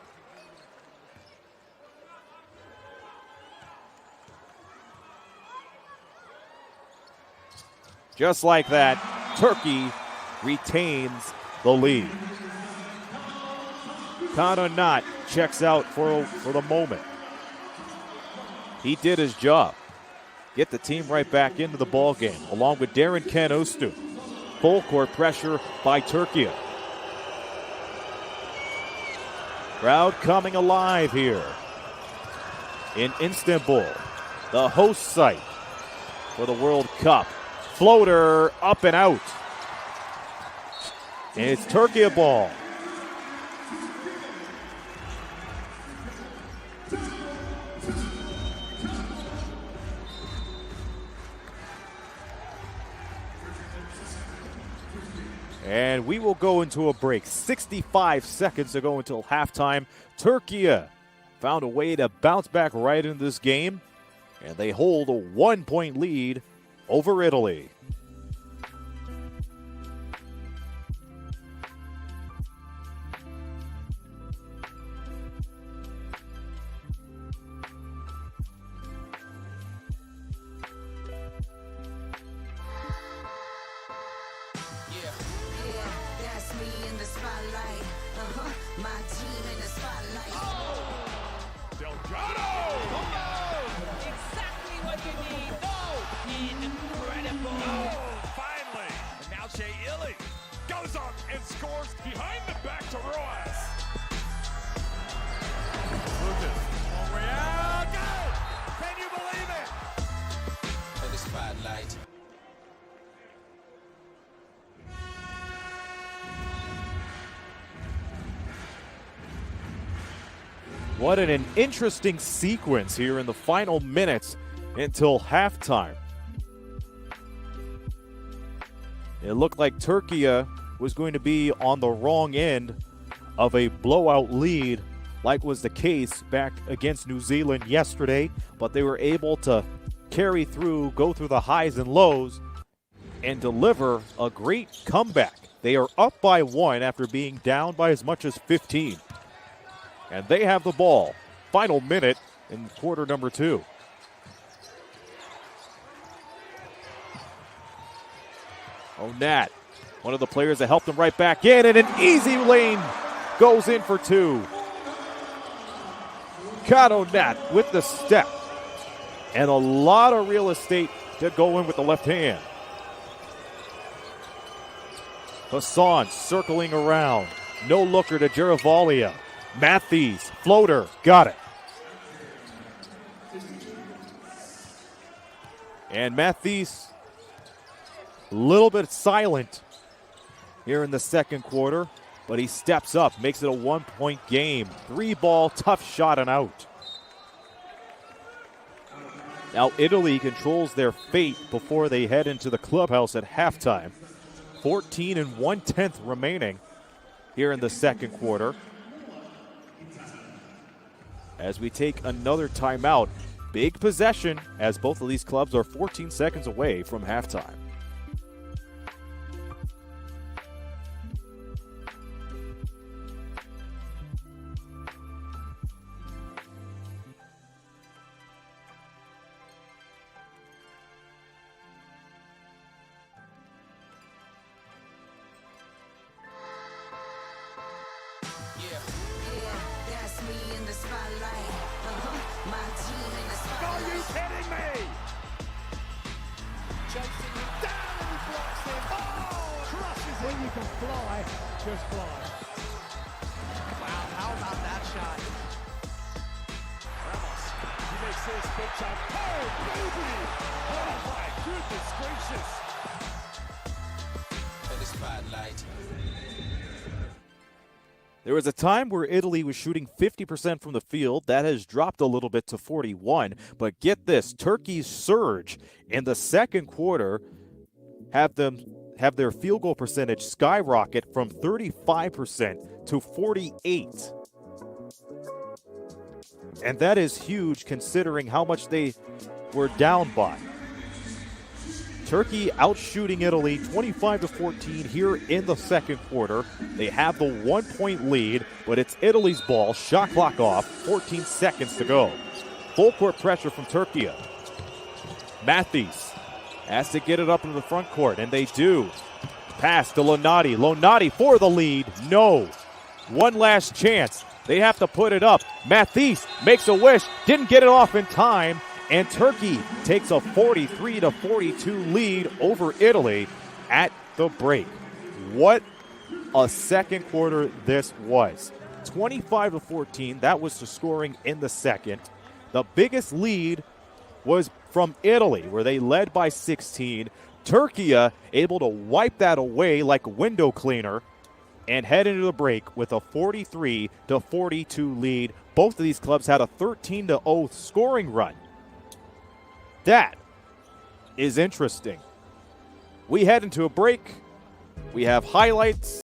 Just like that, Turkey retains the lead. Can Onat checks out for the moment. He did his job. Get the team right back into the ball game, along with Darren Can Ustun. Full court pressure by Turkey. Crowd coming alive here in Istanbul, the host site for the World Cup. Floater up and out. And it's Turkey ball. And we will go into a break. 65 seconds to go until halftime. Turkey found a way to bounce back right into this game, and they hold a 1-point lead over Italy. What an interesting sequence here in the final minutes until halftime. It looked like Turkey was going to be on the wrong end of a blowout lead, like was the case back against New Zealand yesterday, but they were able to carry through, go through the highs and lows, and deliver a great comeback. They are up by 1 after being down by as much as 15. And they have the ball. Final minute in quarter number 2. Onat, one of the players that helped him right back in, and an easy lane goes in for 2. Can Onat with the step. And a lot of real estate to go in with the left hand. Hassan circling around. No looker to Geravalia. Matthews, floater, got it. And Matthews, a little bit silent here in the second quarter, but he steps up, makes it a 1-point game. 3-ball, tough shot and out. Now Italy controls their fate before they head into the clubhouse at halftime. 14 1/10 remaining here in the second quarter. as we take another timeout. Big possession as both of these clubs are 14 seconds away from halftime. Are you kidding me? Chasing him down and he blocks him. Oh, crushes him. When you can fly, just fly. Wow, how about that shot? Ramos, he makes this big shot. Oh, baby! Oh my goodness gracious. In the spotlight. There was a time where Italy was shooting 50% from the field. That has dropped a little bit to 41. But get this, Turkey's surge in the second quarter have their field goal percentage skyrocket from 35% to 48%. And that is huge considering how much they were down by. Turkey outshooting Italy 25-14 here in the second quarter. They have the 1-point lead, but it's Italy's ball. Shot clock off, 14 seconds to go. Full court pressure from Turkey. Matthews has to get it up into the front court, and they do. Pass to Lonati. Lonati for the lead. No. One last chance. They have to put it up. Matthews makes a wish. Didn't get it off in time. And Turkey takes a 43-42 lead over Italy at the break. What a second quarter this was. 25-14, that was the scoring in the second. The biggest lead was from Italy, where they led by 16. Turkey able to wipe that away like a window cleaner and head into the break with a 43-42 lead. Both of these clubs had a 13-0 scoring run. That is interesting. We head into a break. We have highlights.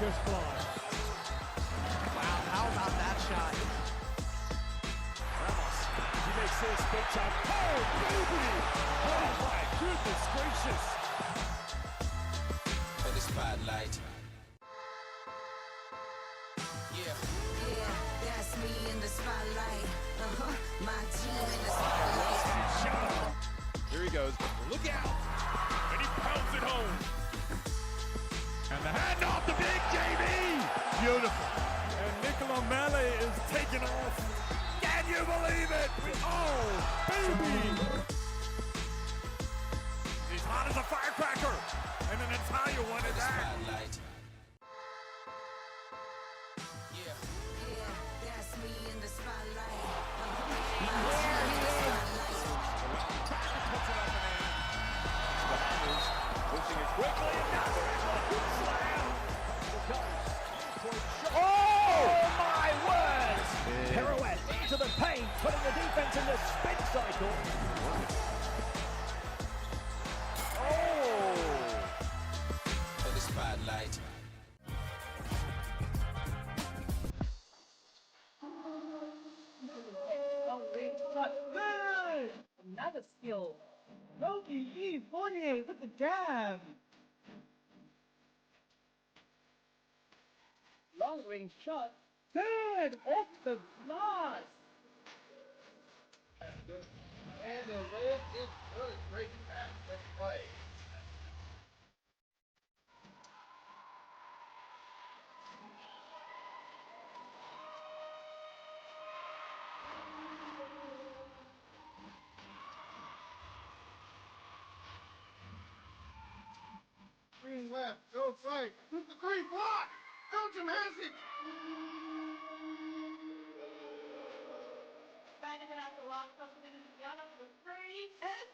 just fly. Wow, how about that shot? Ramos, he makes his big time. Oh, baby! Oh, my goodness gracious. For the spotlight. Yeah. Yeah, that's me in the spotlight. My team in the spotlight. Here he goes. Look out! And he pounds it home. And the handoff to Big JB. Beautiful. And Nicola Mele is taking off. Can you believe it? Oh, baby! He's hot as a firecracker. And an Italian one at that. Spotlight. Yeah. Yeah, that's me in the spotlight. My team in the spotlight. Puts it up and in. The Hunters pushing it quickly. And now they're in the hoop slam. Oh my word! Pirouette into the paint, putting the defense in the spin cycle. Oh! For the spotlight. Good! Another skill. Loki, Fournier with the jab. Long range shot. Good! Off the blast! And the red is good. Great pass. Let's play. Green left. Go right. Shoot the green block. Belgium has it. Finding it out the wrong something in the other for free. And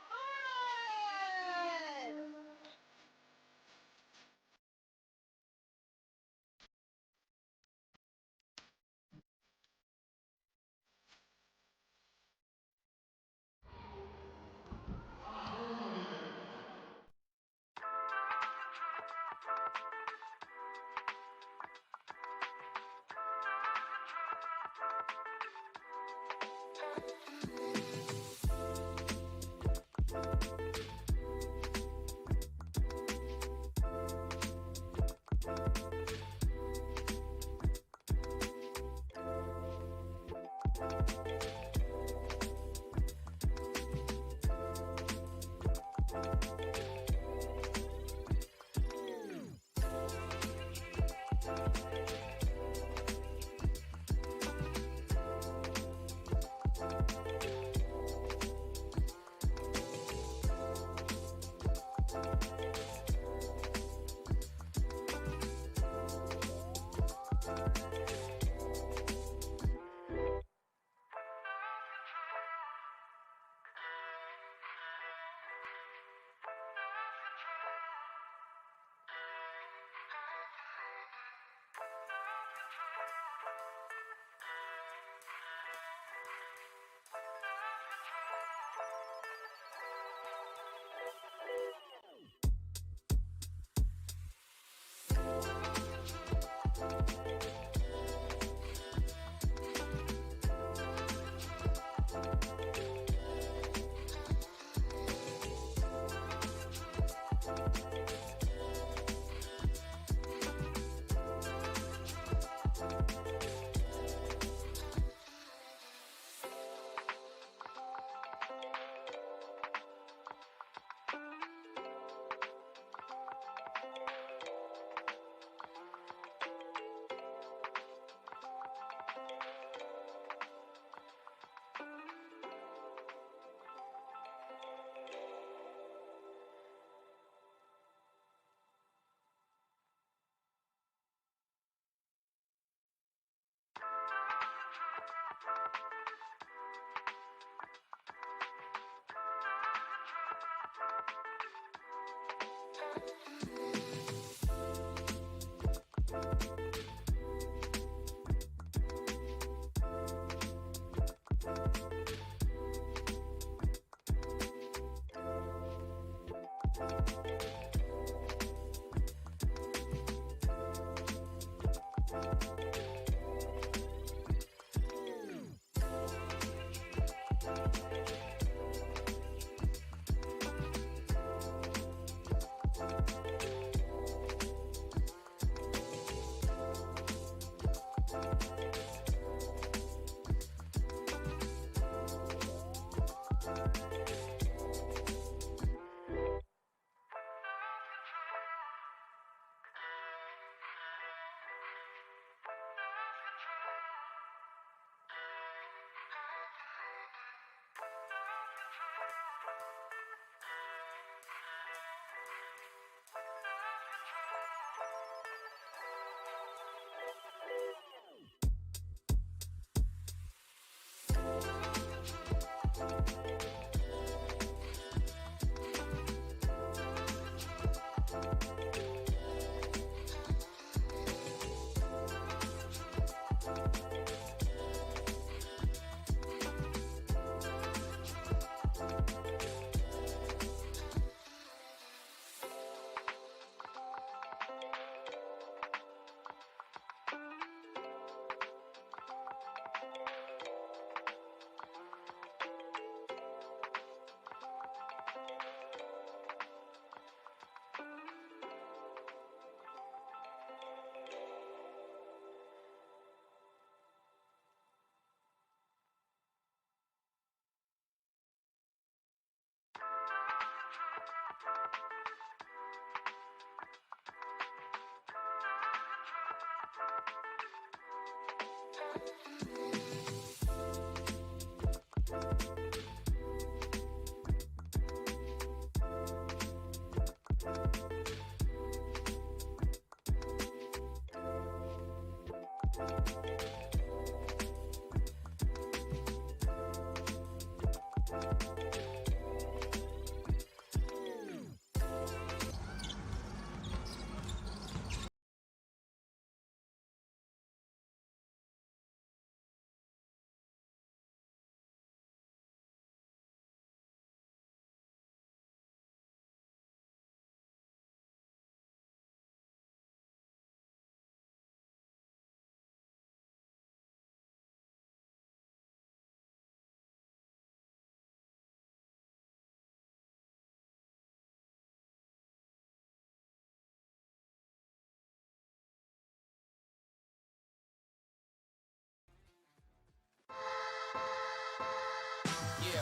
Yeah.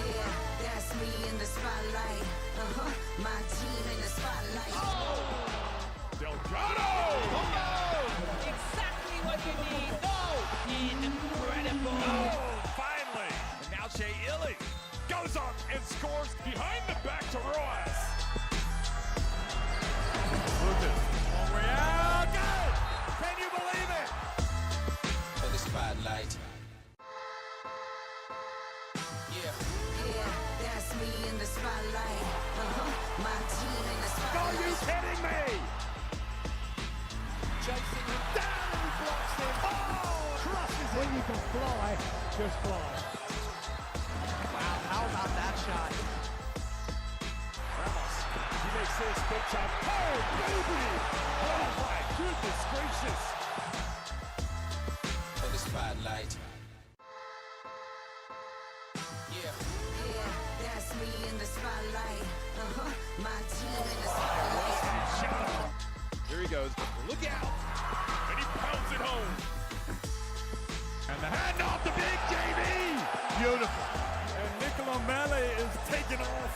Yeah, that's me in the spotlight. My team in the spotlight. Delgado! Exactly what you need. Incredible. Oh, finally! And now Jay Illy goes up and scores behind the back to Rojas. Lucas, long way out. Good! Can you believe it? For the spotlight. Yeah. Yeah, that's me in the spotlight. My team in the spotlight. Are you kidding me? Chasing him down and he blocks him. Oh, crushes When him. you can fly, just fly. Wow, how about that shot? Ramos, he makes this big shot. Oh, baby! Oh, my goodness gracious. For the spotlight. Yeah. Yeah, that's me in the spotlight. My team in the spotlight. Here he goes. Look out! And he pounds it home. And the handoff to Big JB. Beautiful. And Nicola Mele is taking off.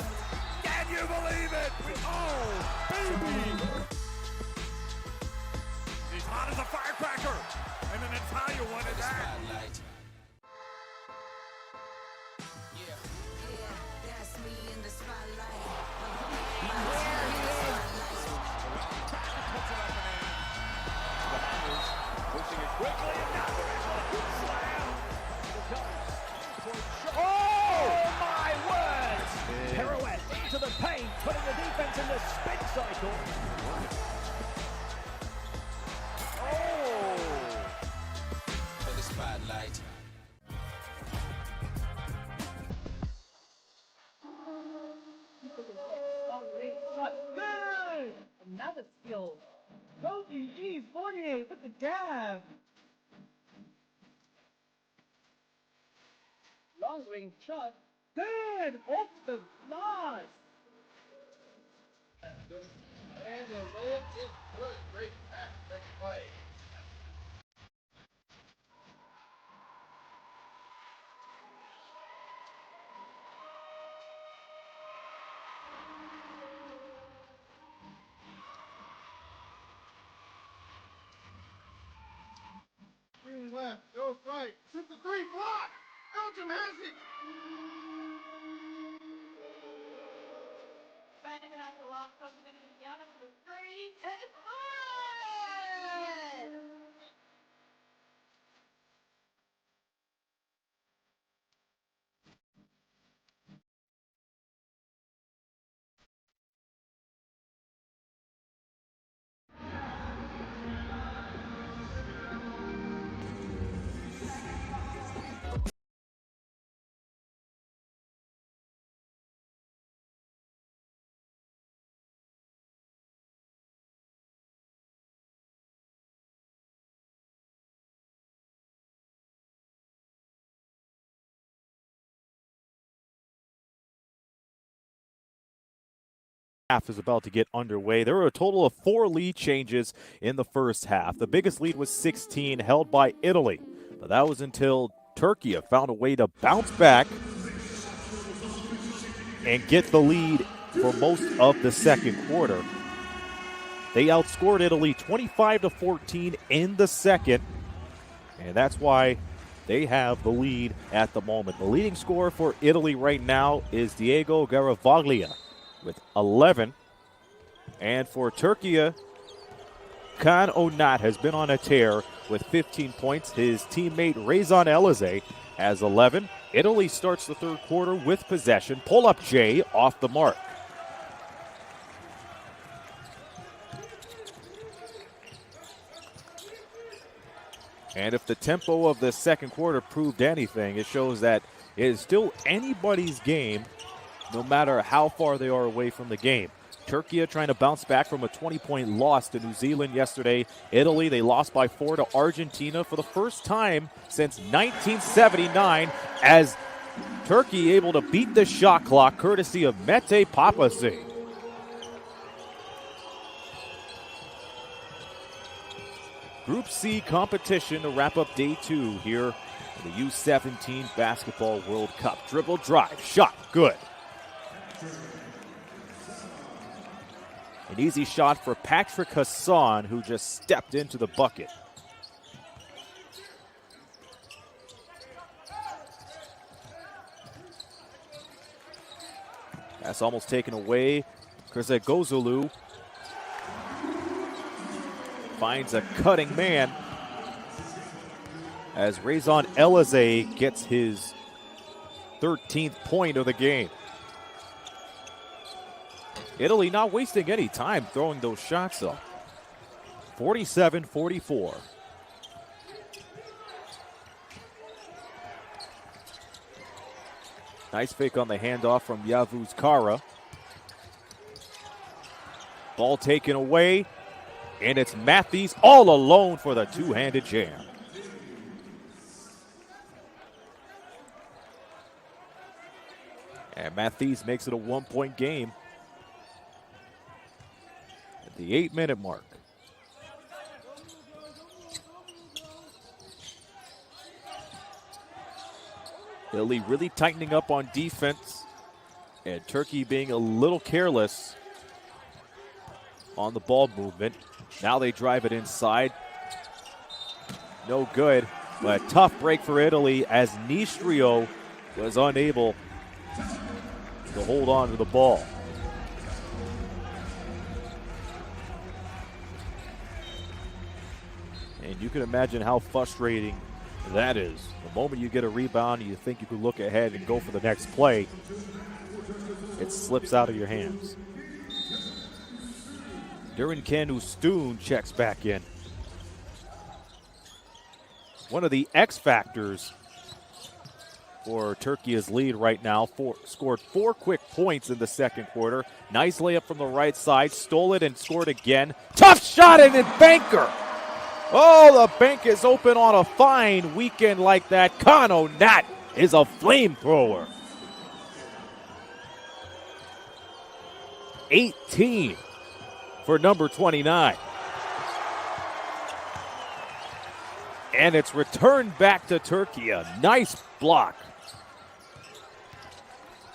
Can you believe it? Oh, baby! He's hot as a firecracker. And an Italian one For at the that. spotlight. Yeah. Yeah, that's me in the spotlight. My team in the spotlight. Pushing it quickly and now there is a good slam. Oh my word! Pirouette into the paint, putting the defense in the spin cycle. Oh! For the spotlight. Good! Another skill. Go GG's 48 with the dab. Long range shot. Good! Off the blast. And the layup is good. Great pass. Great play. Green left, goes right. Hit the three, block. Belgium has it. Banging out the lock, comes in Indiana for the three. And it's good! Half is about to get underway. There were a total of 4 lead changes in the first half. The biggest lead was 16, held by Italy. But that was until Turkey found a way to bounce back and get the lead for most of the second quarter. They outscored Italy 25-14 in the second, and that's why they have the lead at the moment. The leading scorer for Italy right now is Diego Garavaglia with 11. And for Turkey, Kaan Onat has been on a tear with 15 points. His teammate Rezan Elize has 11. Italy starts the third quarter with possession. Pull up Jay off the mark. And if the tempo of the second quarter proved anything, it shows that it is still anybody's game, no matter how far they are away from the game. Turkey trying to bounce back from a 20-point loss to New Zealand yesterday. Italy, they lost by 4 to Argentina for the first time since 1979, as Turkey able to beat the shot clock courtesy of Mete Papasi. Group C competition to wrap up day 2 here in the U17 Basketball World Cup. Dribble, drive, shot, good. An easy shot for Patrick Hassan, who just stepped into the bucket. That's almost taken away. Gozulu finds a cutting man as Rezan Elize gets his 13th point of the game. Italy not wasting any time throwing those shots up. 47-44. Nice fake on the handoff from Yavuz Kara. Ball taken away, and it's Matthews all alone for the two-handed jam. And Matthews makes it a 1-point game at the 8-minute mark. Italy really tightening up on defense, and Turkey being a little careless on the ball movement. Now they drive it inside. No good, but a tough break for Italy as Nistrio was unable to hold on to the ball. And you can imagine how frustrating that is. The moment you get a rebound, you think you could look ahead and go for the next play, it slips out of your hands. Duran Kanu-Stoon checks back in. One of the X factors for Turkey's lead right now, scored 4 quick points in the second quarter. Nice layup from the right side, stole it and scored again. Tough shot and then banker. Oh, the bank is open on a fine weekend like that. Kano Nat is a flamethrower. 18 for number 29. And it's returned back to Turkey. A nice block.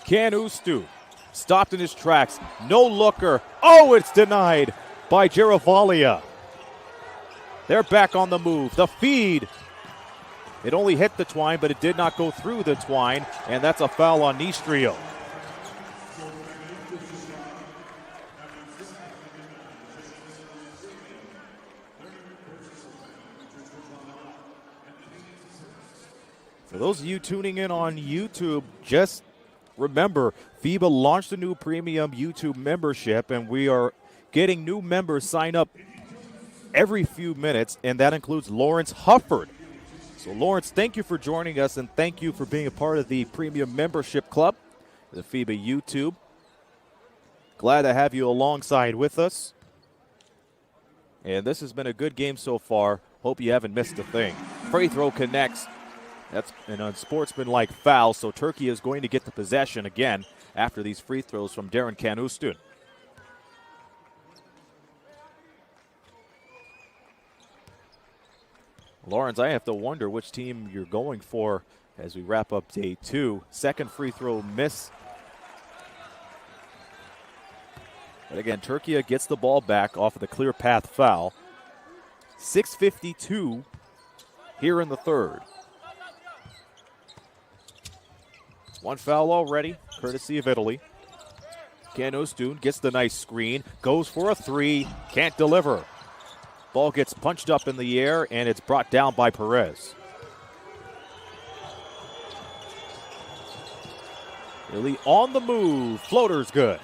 Kanu-Stoon stopped in his tracks. No looker. Oh, it's denied by Geravalia. They're back on the move. The feed. It only hit the twine, but it did not go through the twine. And that's a foul on Nistrio. For those of you tuning in on YouTube, just remember, FIBA launched a new premium YouTube membership, and we are getting new members sign up every few minutes, and that includes Lawrence Hufford. So, Lawrence, thank you for joining us, and thank you for being a part of the premium membership club, the FIBA YouTube. Glad to have you alongside with us. And this has been a good game so far. Hope you haven't missed a thing. Free throw connects. That's an unsportsmanlike foul, so Turkey is going to get the possession again after these free throws from Duran Kanu-Stoon. Lawrence, I have to wonder which team you're going for as we wrap up day 2. Second free throw miss. But again, Turkey gets the ball back off of the clear path foul. 6:52 here in the third. One foul already, courtesy of Italy. Kanu-Stoon gets the nice screen, goes for a three, can't deliver. Ball gets punched up in the air, and it's brought down by Perez. Italy on the move. Floater's good.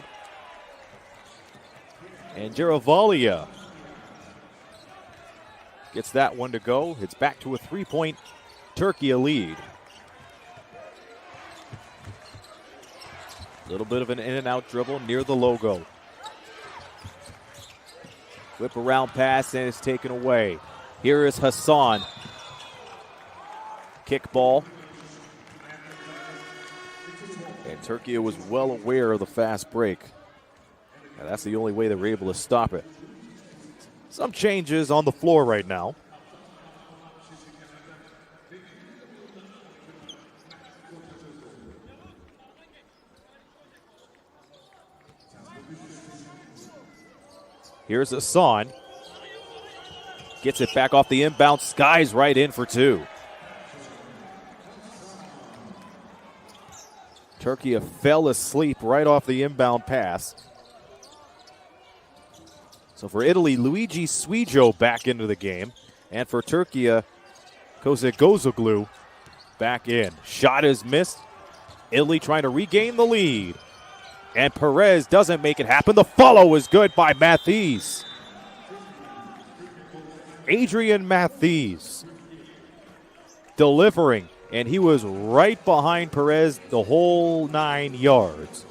And Giravalia gets that one to go. It's back to a 3-point Türkiye lead. A little bit of an in-and-out dribble near the logo. Whip around pass, and it's taken away. Here is Hassan. Kick ball. And Türkiye was well aware of the fast break. And that's the only way they were able to stop it. Some changes on the floor right now. Here's Hassan. Gets it back off the inbound. Skies right in for two. Türkiye fell asleep right off the inbound pass. So for Italy, Luigi Swijo back into the game. And for Türkiye, Koze Gozoglu back in. Shot is missed. Italy trying to regain the lead. And Perez doesn't make it happen. The follow is good by Mathies. Adrian Mathies delivering. And he was right behind Perez the whole 9 yards.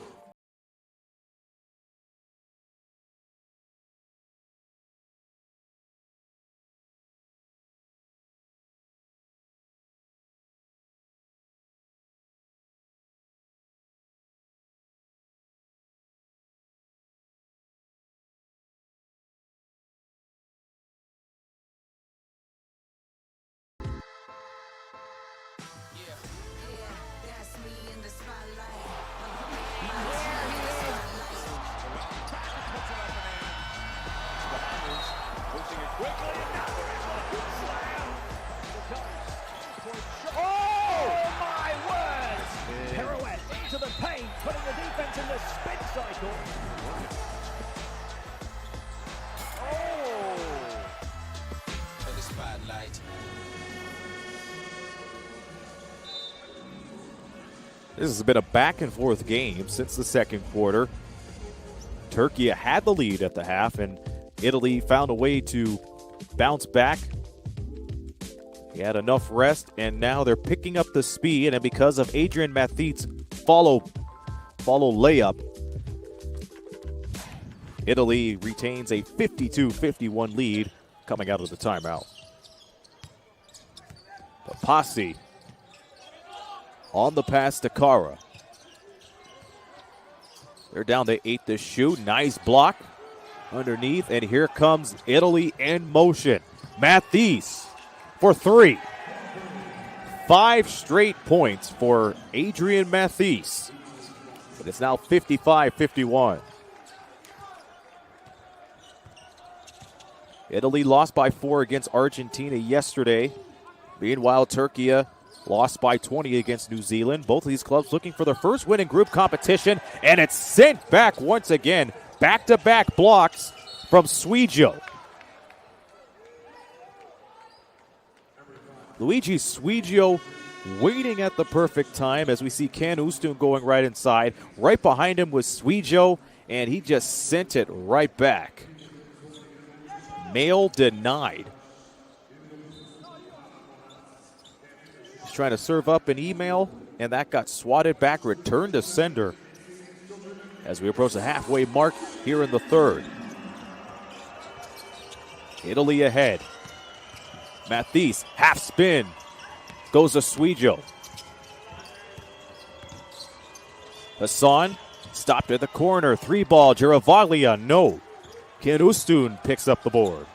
Putting the defense in the spin cycle. Oh! For the spotlight. This has been a back and forth game since the second quarter. Türkiye had the lead at the half, and Italy found a way to bounce back. He had enough rest, and now they're picking up the speed, and because of Adrian Mathies' follow layup, Italy retains a 52-51 lead coming out of the timeout. Papasi on the pass to Kara. They're down to 8 to shoot. Nice block underneath, and here comes Italy in motion. Mathies for 3. 5 straight points for Adrian Mathies. But it's now 55-51. Italy lost by 4 against Argentina yesterday. Meanwhile, Türkiye lost by 20 against New Zealand. Both of these clubs looking for their first win in group competition, and it's sent back once again. Back-to-back blocks from Swijo. Luigi Swijo waiting at the perfect time as we see Ken Ustun going right inside. Right behind him was Swijo, and he just sent it right back. Mail denied. He's trying to serve up an email, and that got swatted back, returned to sender as we approach the halfway mark here in the third. Italy ahead. Mathies, half spin. Goes to Swijo. Hassan stopped at the corner. 3-ball. Giravalia, no. Ken Ustun picks up the board.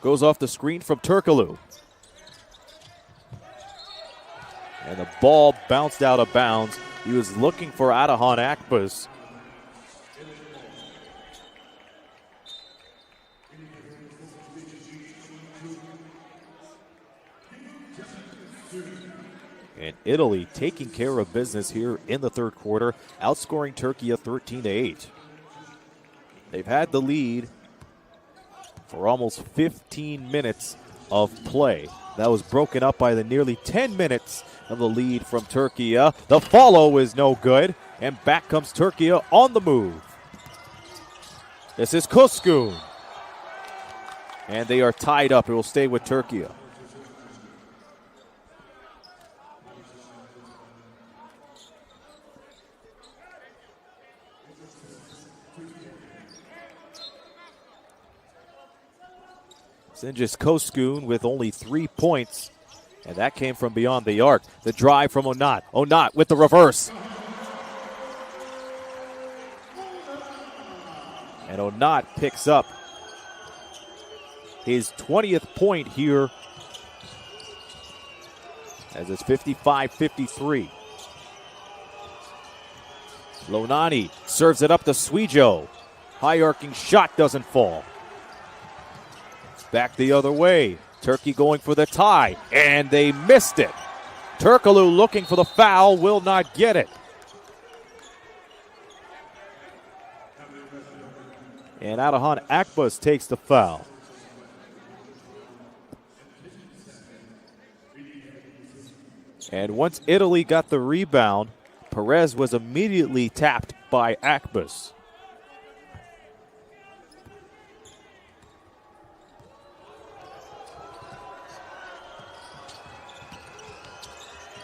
Goes off the screen from Turkoglu. And the ball bounced out of bounds. He was looking for Atahan Akbas. And Italy taking care of business here in the third quarter, outscoring Turkey 13-8. They've had the lead for almost 15 minutes of play. That was broken up by the nearly 10 minutes of the lead from Turkey. The follow is no good, and back comes Turkey on the move. This is Kuzgun. And they are tied up. It will stay with Turkey. Sinjis Kuzgun with only 3 points, and that came from beyond the arc. The drive from Onat. Onat with the reverse. And Onat picks up his 20th point here as it's 55-53. Lonani serves it up to Swijo. High arcing shot doesn't fall. Back the other way. Turkey going for the tie, and they missed it. Turkoglu looking for the foul, will not get it. And Atahan Akbas takes the foul. And once Italy got the rebound, Perez was immediately tapped by Akbas.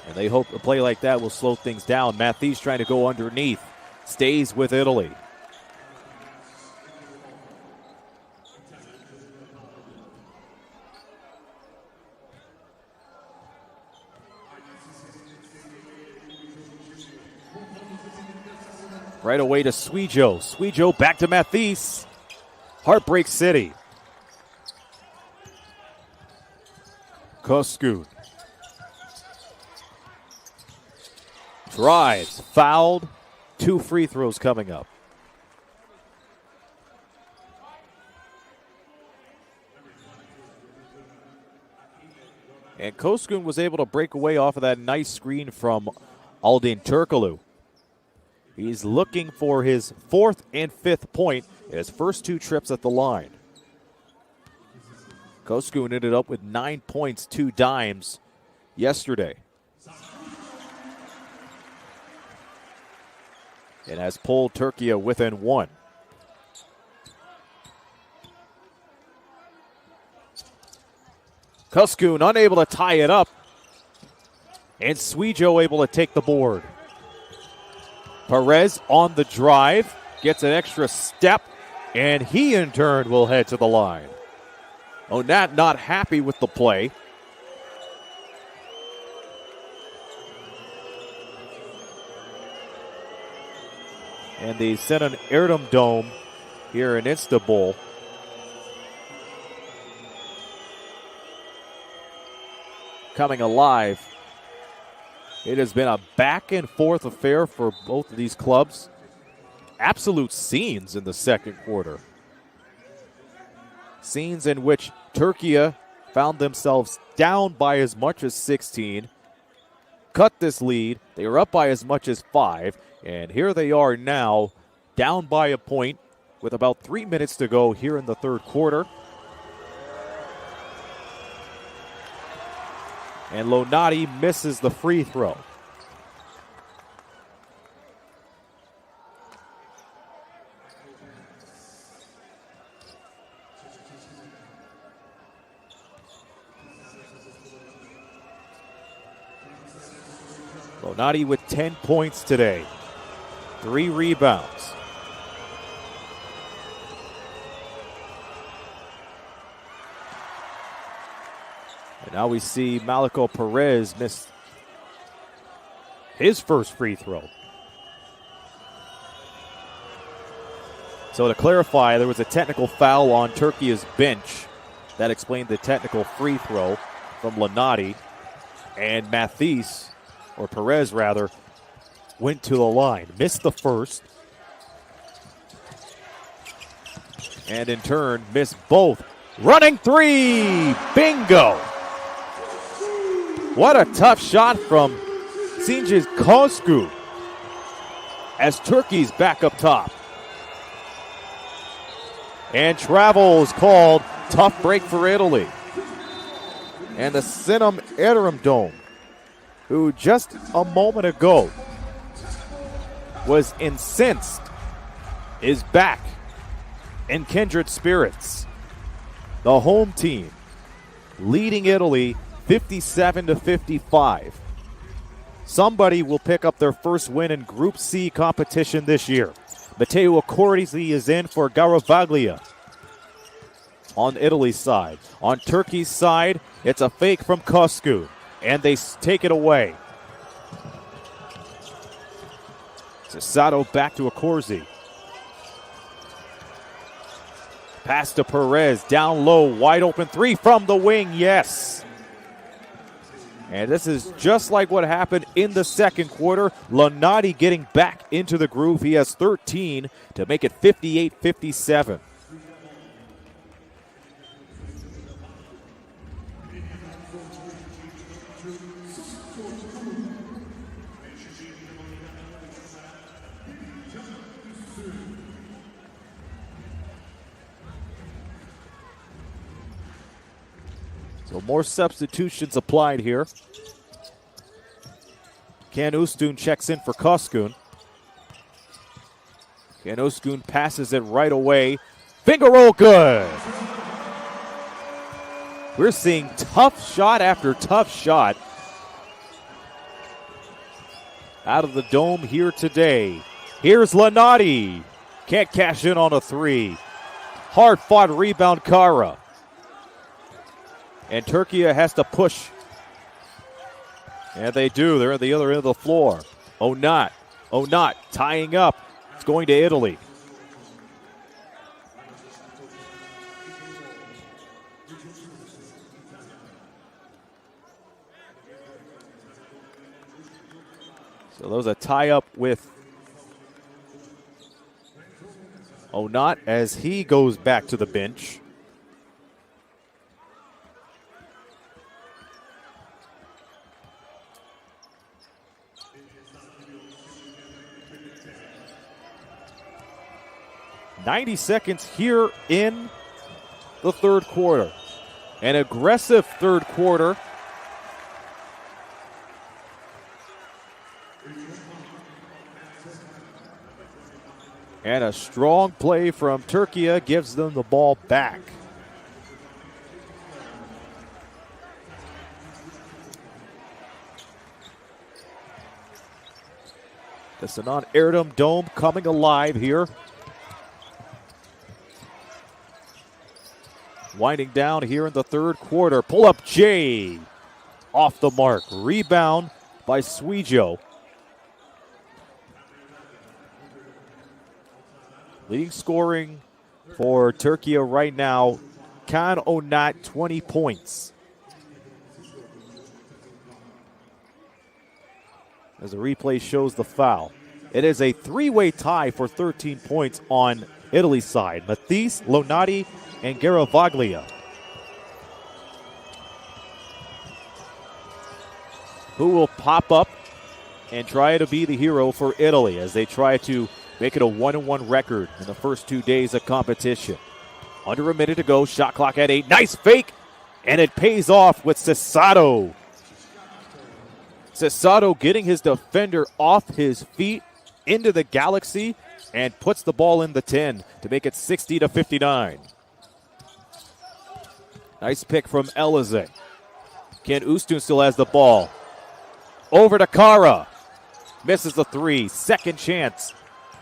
And they hope a play like that will slow things down. Matthews trying to go underneath. Stays with Italy. Right away to Swijo. Swijo back to Matthews. Heartbreak City. Kuzgun. Drives, fouled, 2 free throws coming up. And Kuzgun was able to break away off of that nice screen from Aldin Turkoglu. He's looking for his 4th and 5th point in his first 2 trips at the line. Kuzgun ended up with 9 points, 2 dimes yesterday. And has pulled Turkey within 1. Kuzgun unable to tie it up. And Swijo able to take the board. Perez on the drive, gets an extra step, and he in turn will head to the line. Onat not happy with the play. And the Sinan Erdem Dome here in Istanbul coming alive. It has been a back and forth affair for both of these clubs. Absolute scenes in the second quarter. Scenes in which Turkey found themselves down by as much as 16, cut this lead. They were up by as much as 5. And here they are now, down by a point with about 3 minutes to go here in the third quarter. And Lonati misses the free throw. Lonati with 10 points today. 3 rebounds. And now we see Malaco Perez miss his first free throw. So to clarify, there was a technical foul on Turkey's bench. That explained the technical free throw from Lonati. And Matthews, or Perez rather, went to the line. Missed the first. And in turn, missed both. Running 3! Bingo! What a tough shot from Singes Kosku as Turkey's back up top. And travel is called. Tough break for Italy. And the Sinum Erdem Dome, who just a moment ago was incensed, is back in kindred spirits. The home team leading Italy 57-55. Somebody will pick up their first win in Group C competition this year. Matteo Accorsi is in for Garavaglia on Italy's side. On Turkey's side, it's a fake from Kosku, and they take it away. Sasato back to Accorsi. Pass to Perez, down low, wide open three from the wing, yes. And this is just like what happened in the second quarter. Lonati getting back into the groove. He has 13 to make it 58-57. So more substitutions applied here. Can Ustun checks in for Koskun. Can Ustun passes it right away. Finger roll good. We're seeing tough shot after tough shot out of the dome here today. Here's Lonati. Can't cash in on a three. Hard fought rebound, Kara. And Turkey has to push. And they do. They're at the other end of the floor. Onat tying up. It's going to Italy. So those a tie up with Onat as he goes back to the bench. .90 seconds here in the third quarter. An aggressive third quarter. And a strong play from Turkey gives them the ball back. The Sinan Erdem Dome coming alive here. Winding down here in the third quarter. Pull up Jay. Off the mark. Rebound by Suijo. Leading scoring for Turkey right now. Kan Onat, 20 points. As the replay shows the foul. It is a three-way tie for 13 points on Italy's side. Matisse, Lonati, and Garavaglia. Who will pop up and try to be the hero for Italy as they try to make it a 1-1 record in the first 2 days of competition. Under a minute to go, shot clock at 8. Nice fake, and it pays off with Sasato. Sasato getting his defender off his feet into the Galaxy and puts the ball in the 10 to make it 60-59. Nice pick from Elize. Ken Ustun still has the ball. Over to Kara. Misses the three. Second chance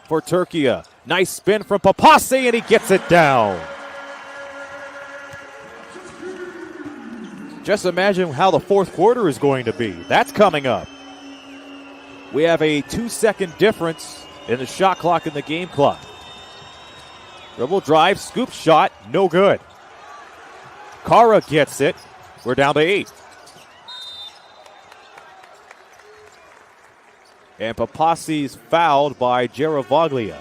for Turkey. Nice spin from Papasi, and he gets it down. Just imagine how the fourth quarter is going to be. That's coming up. We have a 2-second difference in the shot clock and the game clock. Dribble drive, scoop shot, no good. Kara gets it. We're down to 8. And Papasi's fouled by Garavaglia.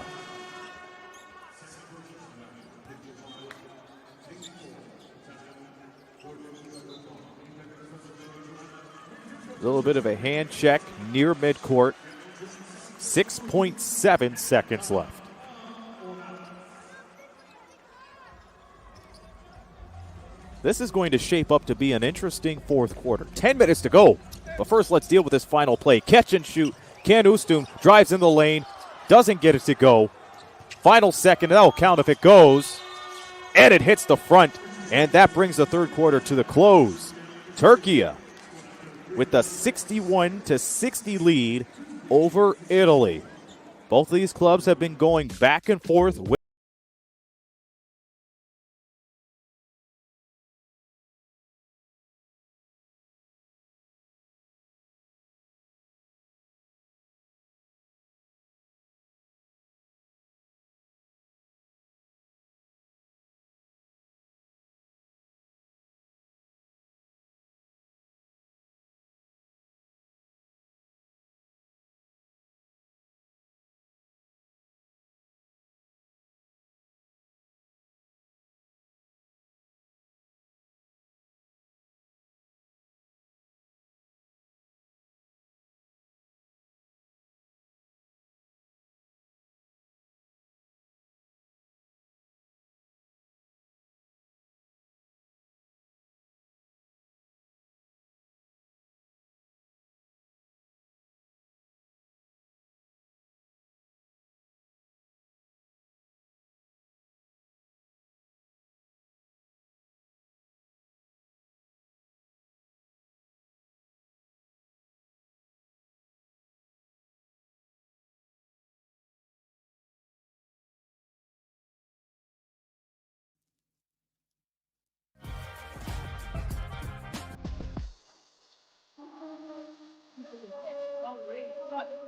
A little bit of a hand check near midcourt. 6.7 seconds left. This is going to shape up to be an interesting fourth quarter. 10 minutes to go. But first, let's deal with this final play. Catch and shoot. Can Ustum drives in the lane. Doesn't get it to go. Final second. That'll count if it goes. And it hits the front. And that brings the third quarter to the close. Türkiye with the 61-60 lead over Italy. Both of these clubs have been going back and forth with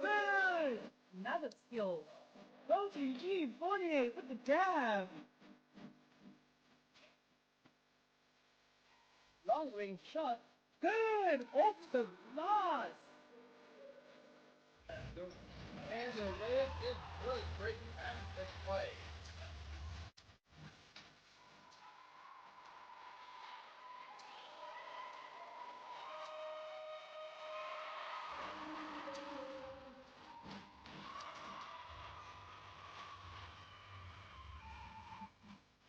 Good! Another skill. OTG 48 with the dab. Long range shot. Good! Off the glass. And the red is really breaking out this play.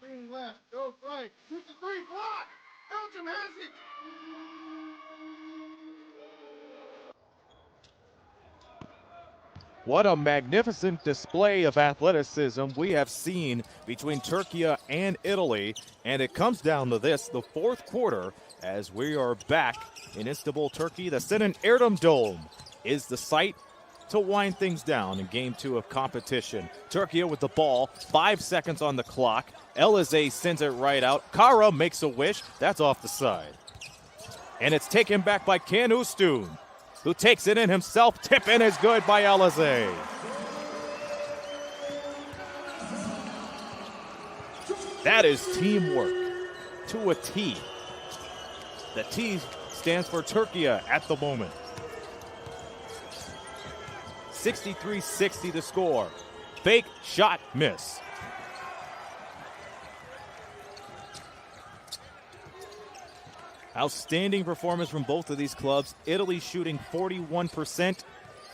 Green left, goes right. Shoot the three, block! Belgium has it! What a magnificent display of athleticism we have seen between Türkiye and Italy. And it comes down to this, the fourth quarter, as we are back in Istanbul, Turkey. The Sinan Erdem Dome is the site to wind things down in game 2 of competition. Türkiye with the ball, 5 seconds on the clock. Elize sends it right out. Kara makes a wish. That's off the side. And it's taken back by Can Üstün, who takes it in himself. Tip in is good by Elize. That is teamwork to a T. The T stands for Türkiye at the moment. 63-60 the score. Fake shot miss. Outstanding performance from both of these clubs. Italy shooting 41%.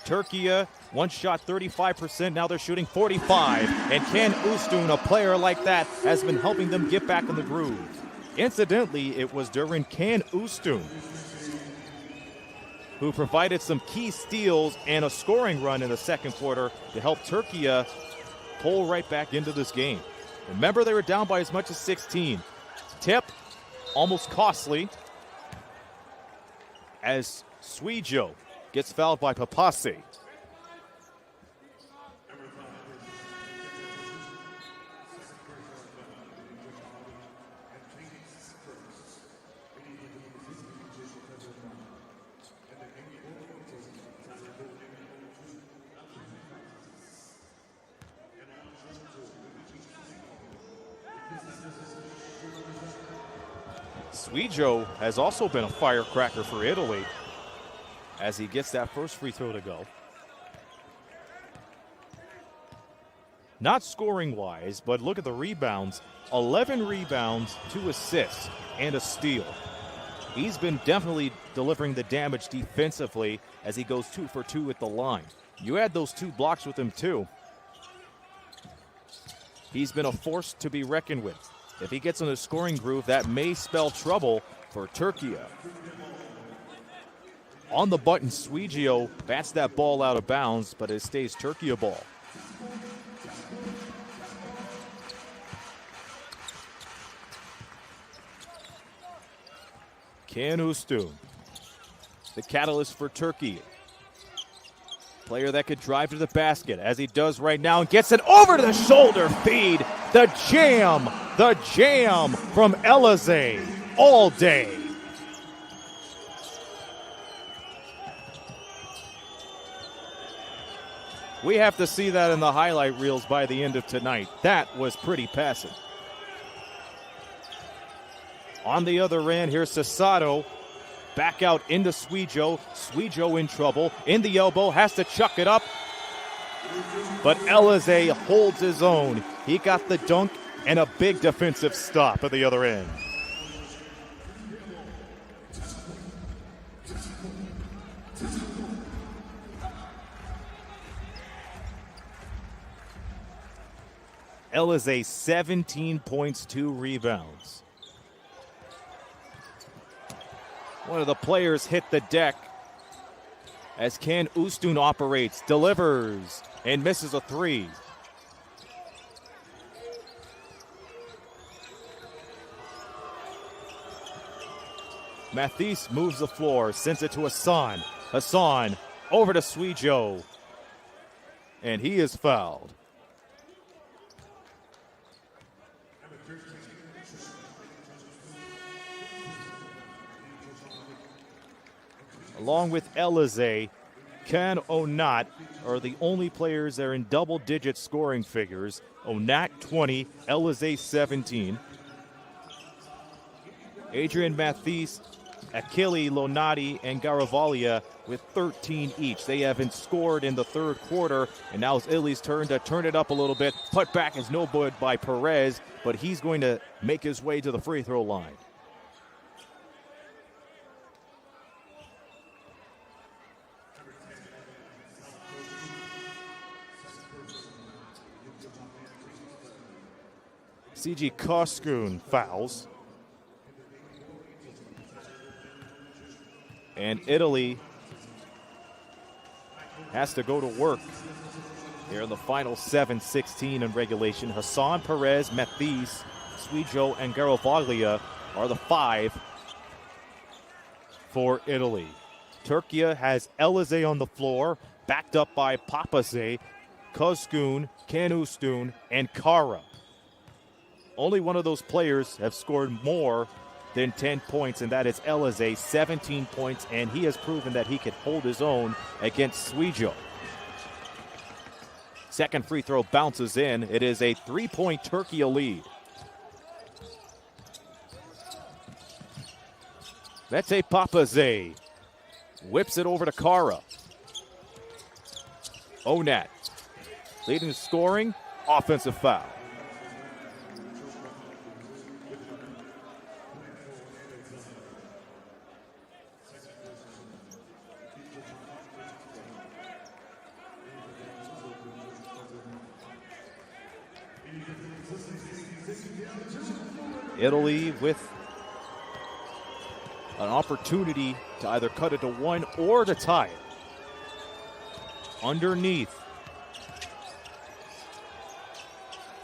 Türkiye, one shot 35%. Now they're shooting 45%. And Can Üstün, a player like that, has been helping them get back in the groove. Incidentally, it was during Can Üstün who provided some key steals and a scoring run in the second quarter to help Türkiye pull right back into this game. Remember, they were down by as much as 16. Tip, almost costly, as Suijo gets fouled by Papasi. Suijo has also been a firecracker for Italy as he gets that first free throw to go. Not scoring-wise, but look at the rebounds. 11 rebounds, 2 assists, and a steal. He's been definitely delivering the damage defensively as he goes 2 for 2 at the line. You add those 2 blocks with him too. He's been a force to be reckoned with. If he gets in the scoring groove, that may spell trouble for Türkiye. On the button, Suigio bats that ball out of bounds, but it stays Türkiye ball. Can Üstün, the catalyst for Türkiye. Player that could drive to the basket, as he does right now, and gets it over to the shoulder feed. The jam from Elize all day. We have to see that in the highlight reels by the end of tonight. That was pretty passive. On the other end, here's Sasato. Back out into Suigio. Suigio in trouble. In the elbow, has to chuck it up. But Elize holds his own. He got the dunk and a big defensive stop at the other end. Elize 17 points, 2 rebounds. One of the players hit the deck as Can Üstün operates, delivers, and misses a 3. Matthijs moves the floor, sends it to Hassan. Hassan over to Suigio, and he is fouled. Along with Elize, Can Onat are the only players that are in double-digit scoring figures. Onat 20, Elize 17. Adrian Matthijs, Achille Lonati, and Garavalia with 13 each. They haven't scored in the third quarter, and now it's Italy's turn to turn it up a little bit. Put back is no good by Perez, but he's going to make his way to the free throw line. CG Koskun fouls. And Italy has to go to work here in the final 7:16 in regulation. Hassan, Perez, Matthijs, Suigio, and Garavaglia are the 5 for Italy. Türkiye has Elize on the floor, backed up by Papase, Koskun, Can Üstün, and Kara. Only one of those players have scored more than 10 points, and that is Elize, 17 points, and he has proven that he can hold his own against Suigio. Second free throw bounces in. It is a 3-point Türkiye lead. Mete Papase whips it over to Kara. Onat leading the scoring, offensive foul. Italy with an opportunity to either cut it to 1 or to tie it. Underneath.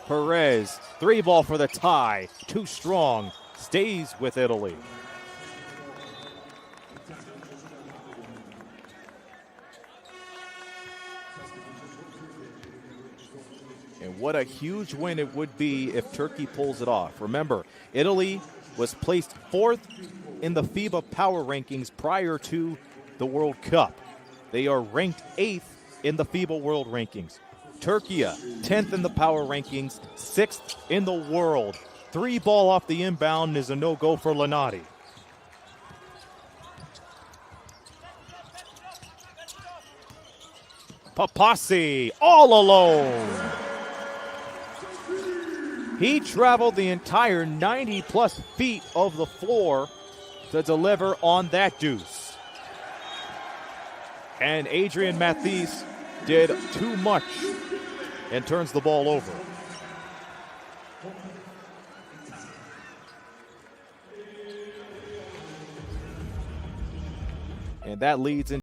Perez, 3-ball for the tie. Too strong. Stays with Italy. And what a huge win it would be if Turkey pulls it off. Remember, Italy was placed 4th in the FIBA power rankings prior to the World Cup. They are ranked 8th in the FIBA world rankings. Türkiye, 10th in the power rankings, 6th in the world. 3-ball off the inbound is a no-go for Lonati. Papasi all alone. He traveled the entire 90-plus feet of the floor to deliver on that deuce. And Adrian Mathis did too much and turns the ball over. And that leads in.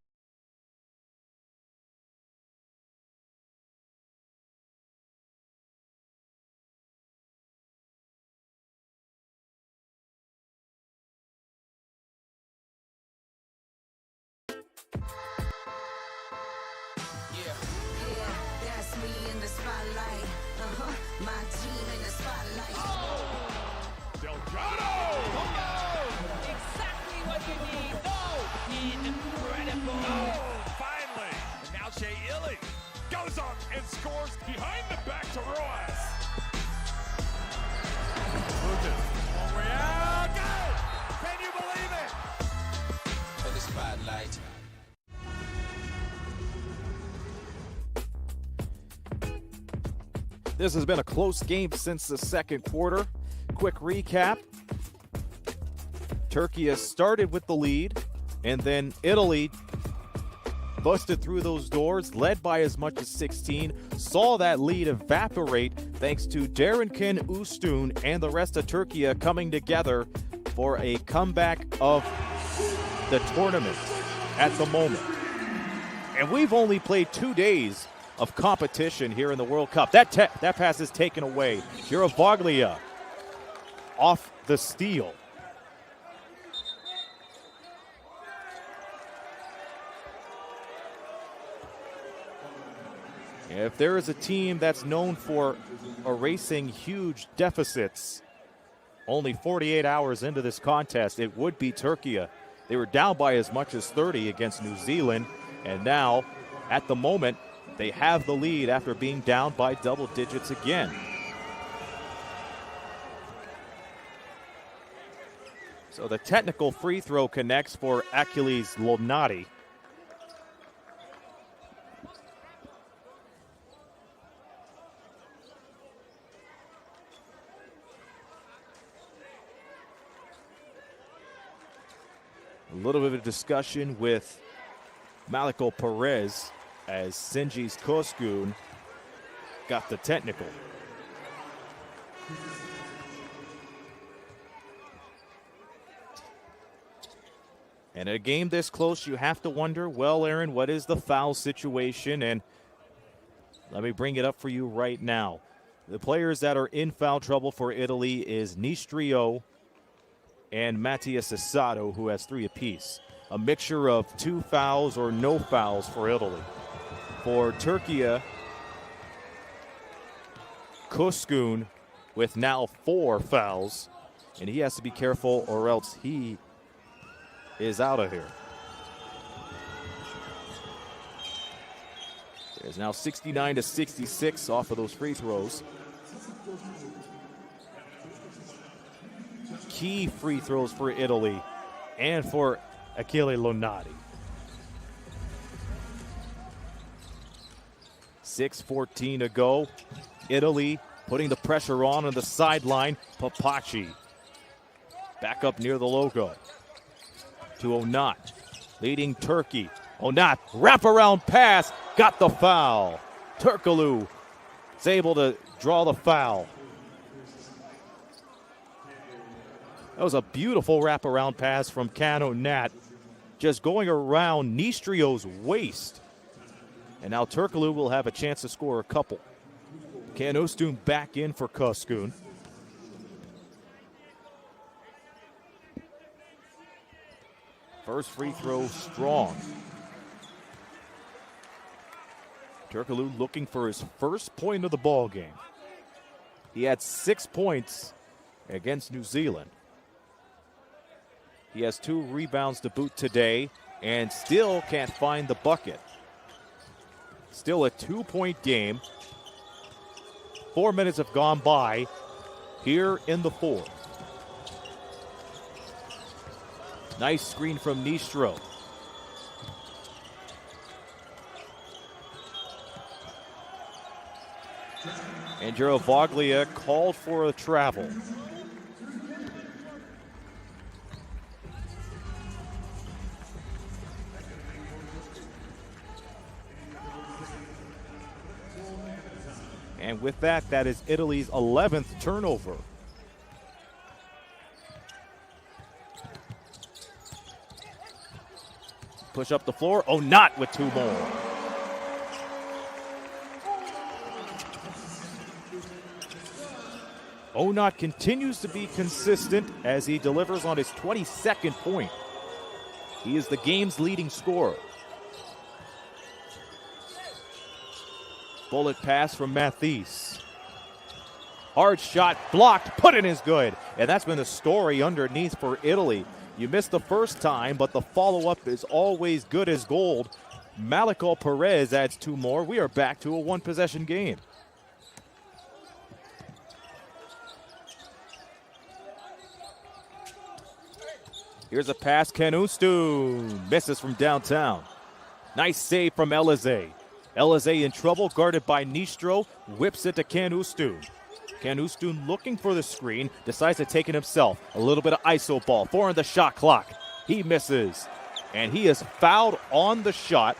That's me in the spotlight. My team in the spotlight. Delgado! Exactly what you need. Incredible. Finally! And now Shea Illy goes up and scores behind the back to Rojas. Lucas, long way out. Got it! Can you believe it? For the spotlight. This has been a close game since the second quarter. Quick recap. Turkey has started with the lead, and then Italy busted through those doors, led by as much as 16, saw that lead evaporate thanks to Derinken Üstün and the rest of Turkey coming together for a comeback of the tournament at the moment. And we've only played 2 days of competition here in the World Cup. That pass is taken away. Girovaglia off the steal. If there is a team that's known for erasing huge deficits, only 48 hours into this contest, it would be Turkey. They were down by as much as 30 against New Zealand, and now, at the moment, they have the lead after being down by double digits again. So the technical free throw connects for Achilles Lonati. A little bit of a discussion with Maliko Perez as Cengiz Koskun got the technical. And in a game this close, you have to wonder, well, Aaron, what is the foul situation? And let me bring it up for you right now. The players that are in foul trouble for Italy is Nistrio and Mattias Asado, who has 3 apiece. A mixture of 2 fouls or no fouls for Italy. For Turkey, Koskun with now 4 fouls, and he has to be careful or else he is out of here. There's now 69-66 off of those free throws. Key free throws for Italy and for Achille Lonati. 6:14 to go. Italy putting the pressure on the sideline. Papachi back up near the logo to Onat, leading Turkey. Onat, wraparound pass, got the foul. Turkoglu is able to draw the foul. That was a beautiful wraparound pass from Can Onat, just going around Nistrio's waist. And now Turkoglu will have a chance to score a couple. Can Üstün back in for Koskun. First free throw strong. Turkoglu looking for his first point of the ball game. He had 6 points against New Zealand. He has 2 rebounds to boot today and still can't find the bucket. Still a 2-point game. 4 minutes have gone by here in the 4th. Nice screen from Nistro. And Girovaglia called for a travel. And with that, that is Italy's 11th turnover. Push up the floor. Oh, not with 2 more. Onat continues to be consistent as he delivers on his 22nd point. He is the game's leading scorer. Bullet pass from Matisse. Hard shot blocked, put in is good. And that's been the story underneath for Italy. You missed the first time, but the follow-up is always good as gold. Malakal Perez adds 2 more. We are back to a 1-possession game. Here's a pass, Canustun misses from downtown. Nice save from Elize. Elize in trouble, guarded by Nistro, whips it to Canustun. Canustun looking for the screen, decides to take it himself. A little bit of iso ball, 4 on the shot clock. He misses, and he is fouled on the shot,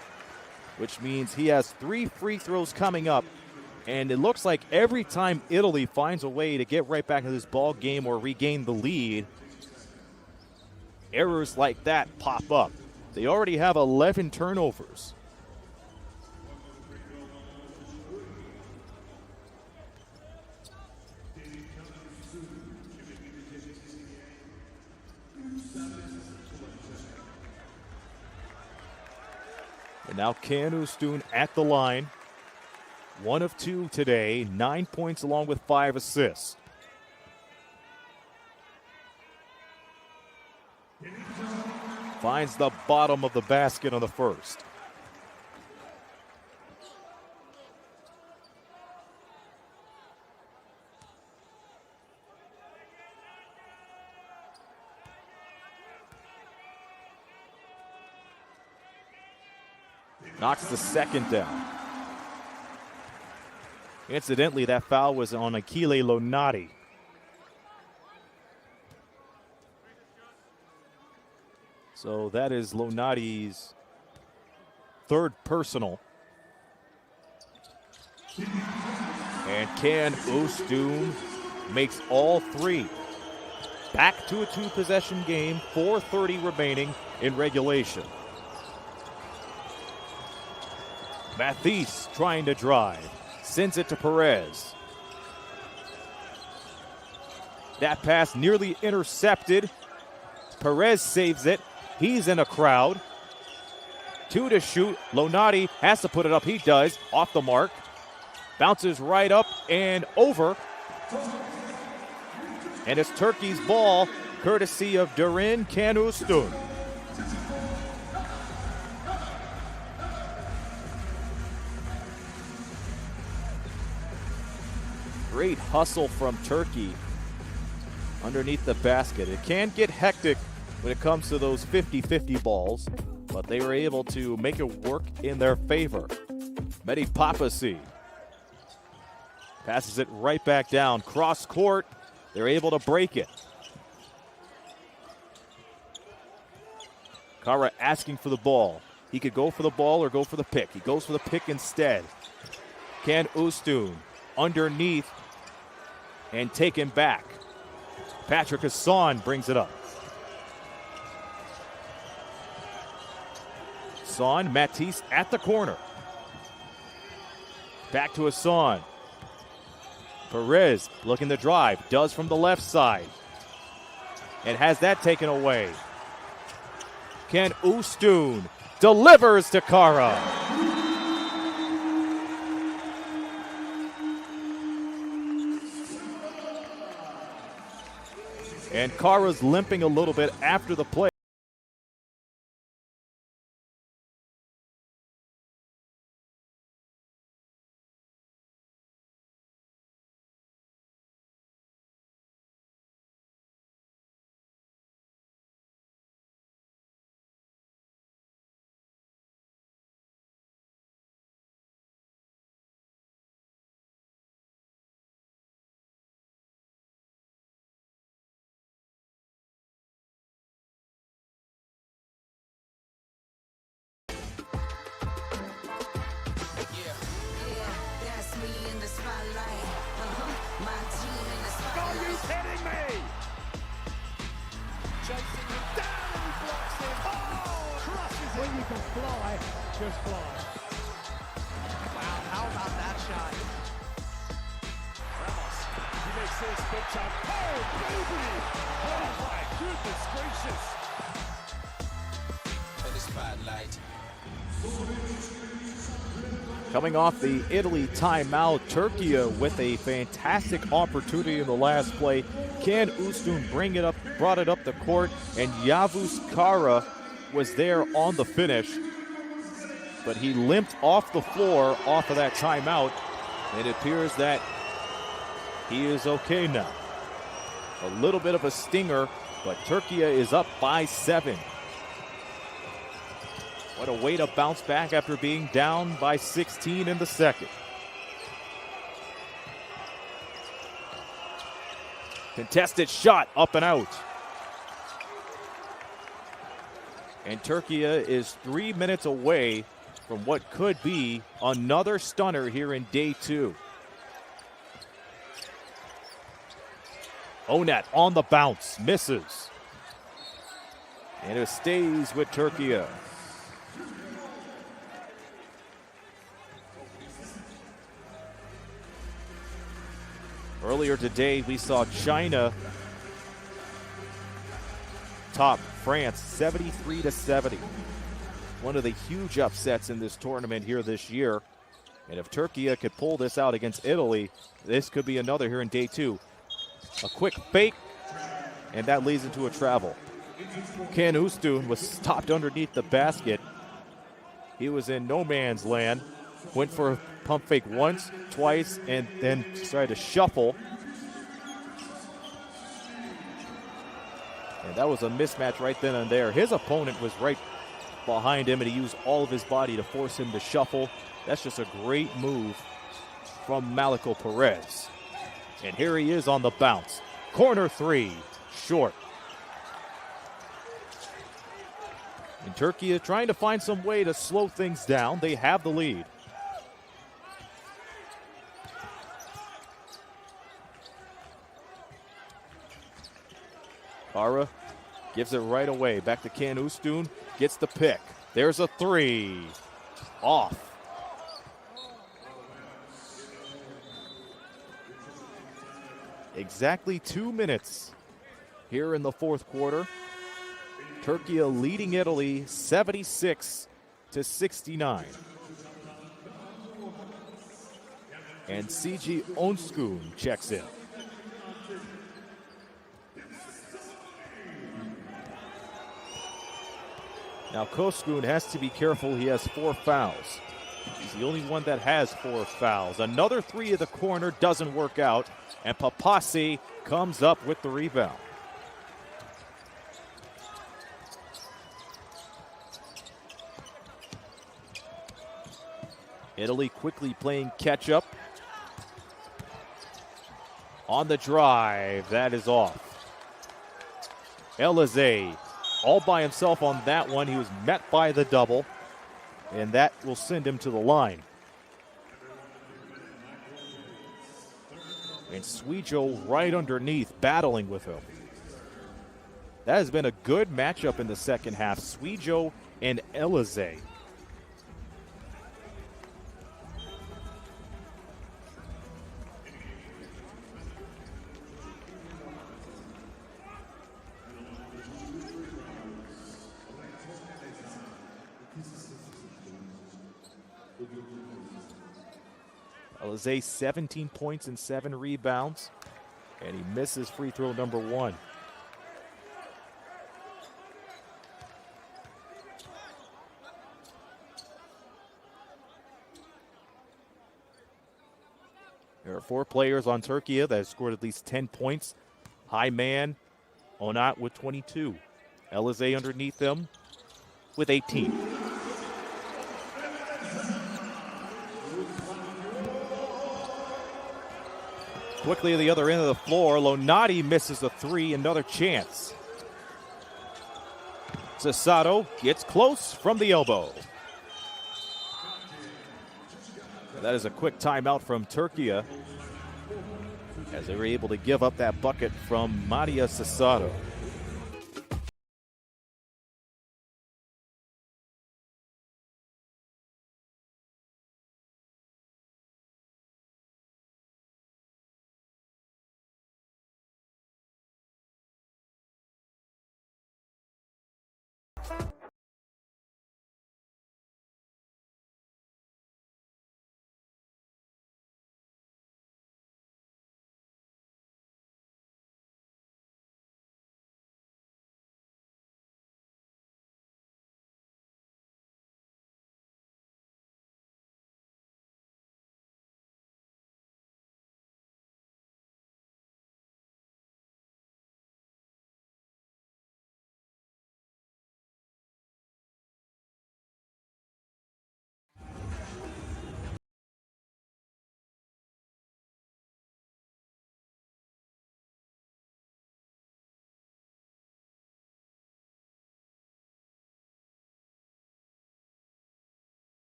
which means he has 3 free throws coming up. And it looks like every time Italy finds a way to get right back into this ball game or regain the lead, errors like that pop up. They already have 11 turnovers. And now Canustun at the line. 1 of 2 today, 9 points along with 5 assists. Finds the bottom of the basket on the first. Knocks the second down. Incidentally, that foul was on Achille Lonati. So that is Lonati's 3rd personal. And Canustun makes all 3. Back to a 2-possession game, 4:30 remaining in regulation. Matisse trying to drive, sends it to Perez. That pass nearly intercepted. Perez saves it. He's in a crowd. 2 to shoot. Lonati has to put it up. He does. Off the mark. Bounces right up and over. And it's Turkey's ball, courtesy of Durin Canustun. Great hustle from Turkey underneath the basket. It can get hectic when it comes to those 50-50 balls, but they were able to make it work in their favor. Mehdi Papasi passes it right back down. Cross court, they're able to break it. Kara asking for the ball. He could go for the ball or go for the pick. He goes for the pick instead. Canustun underneath and taken back. Patrick Hassan brings it up. Hassan, Matisse at the corner. Back to Hassan. Perez looking to drive, does from the left side. And has that taken away. Canustun delivers to Kara. And Kara's limping a little bit after the play. when you can fly, just fly. Wow, how about that shot? Ramos, he makes this big time. Oh, baby! Oh, my goodness gracious. For the spotlight. Coming off the Italy timeout, Turkey with a fantastic opportunity in the last play. Can Üstün brought it up the court, and Yavuz Kara was there on the finish. But he limped off the floor off of that timeout. It appears that he is okay now. A little bit of a stinger, but Turkey is up by 7. What a way to bounce back after being down by 16 in the second. Contested shot up and out. And Turkey is 3 minutes away from what could be another stunner here in day 2. Onet on the bounce, misses. And it stays with Turkey. Earlier today, we saw China top France 73-70. One of the huge upsets in this tournament here this year. And if Turkey could pull this out against Italy, this could be another here in day 2. A quick fake, and that leads into a travel. Can Üstün was stopped underneath the basket. He was in no man's land. Went for a pump fake once, twice, and then started to shuffle. And that was a mismatch right then and there. His opponent was right behind him, and he used all of his body to force him to shuffle. That's just a great move from Malico Perez. And here he is on the bounce. Corner 3, short. And Turkey is trying to find some way to slow things down. They have the lead. Kara gives it right away. Back to Can Üstün. Gets the pick. There's a 3. Off. Exactly 2 minutes here in the fourth quarter. Turkey leading Italy 76-69. And CG Onskun checks in. Now Koskun has to be careful. He has 4 fouls. He's the only one that has 4 fouls. Another 3 of the corner doesn't work out, and Papasi comes up with the rebound. Italy quickly playing catch up. On the drive, that is off. Elize all by himself on that one. He was met by the double, and that will send him to the line. And Sweejo right underneath, battling with him. That has been a good matchup in the second half. Sweejo and Elize. Elize 17 points and 7 rebounds, and he misses free throw number 1. There are 4 players on Turkey that have scored at least 10 points. High man, Onat with 22. Elize underneath them with 18. Quickly at the other end of the floor, Lonati misses a 3, another chance. Sasato gets close from the elbow. And that is a quick timeout from Turkey as they were able to give up that bucket from Maria Sasato.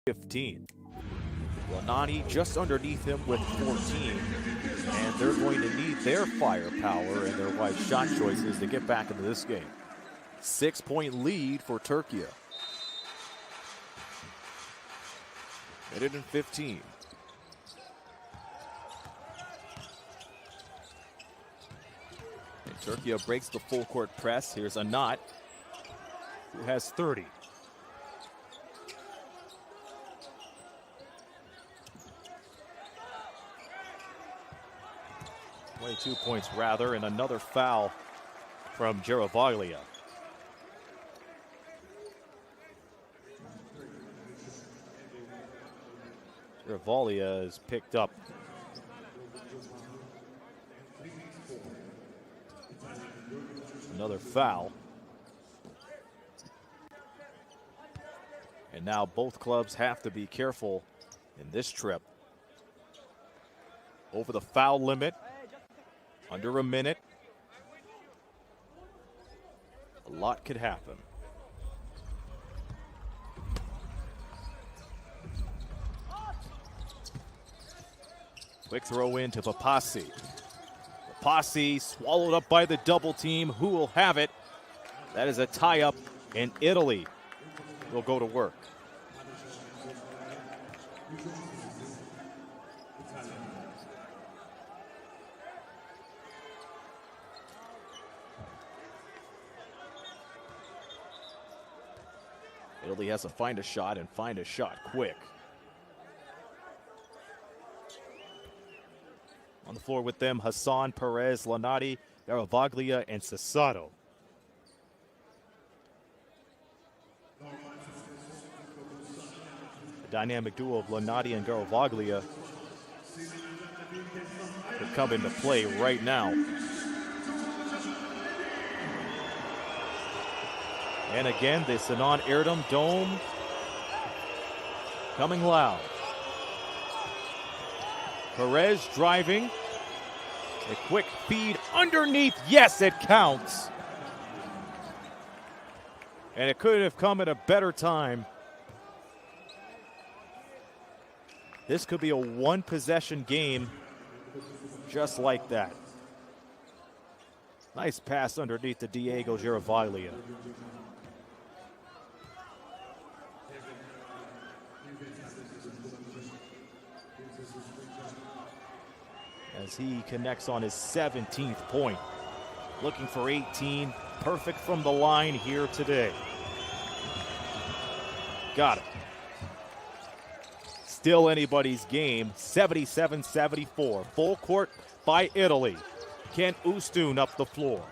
15. Lonani just underneath him with 14. And they're going to need their firepower and their wide shot choices to get back into this game. 6-point lead for Türkiye. Minute and 15. And Türkiye breaks the full court press. Here's Anat, who has 30. .2 points rather, and another foul from Giravaglia. Giravaglia is picked up. Another foul. And now both clubs have to be careful in this trip. Over the foul limit. Under a minute. A lot could happen. Quick throw in to Papasi. Papasi swallowed up by the double team. Who will have it? That is a tie-up, and Italy will go to work. Italy has to find a shot and find a shot quick. On the floor with them, Hassan, Perez, Lonati, Giravaglia, and Cesato. The dynamic duo of Lonati and Giravaglia could come into play right now. And again, the Sinan Erdem Dome coming loud. Perez driving. A quick feed underneath. Yes, it counts. And it could have come at a better time. This could be a one-possession game just like that. Nice pass underneath to Diego Giravaglia. As he connects on his 17th point. Looking for 18. Perfect from the line here today. Got it. Still anybody's game. 77-74. Full court by Italy. Kent Ustun up the floor.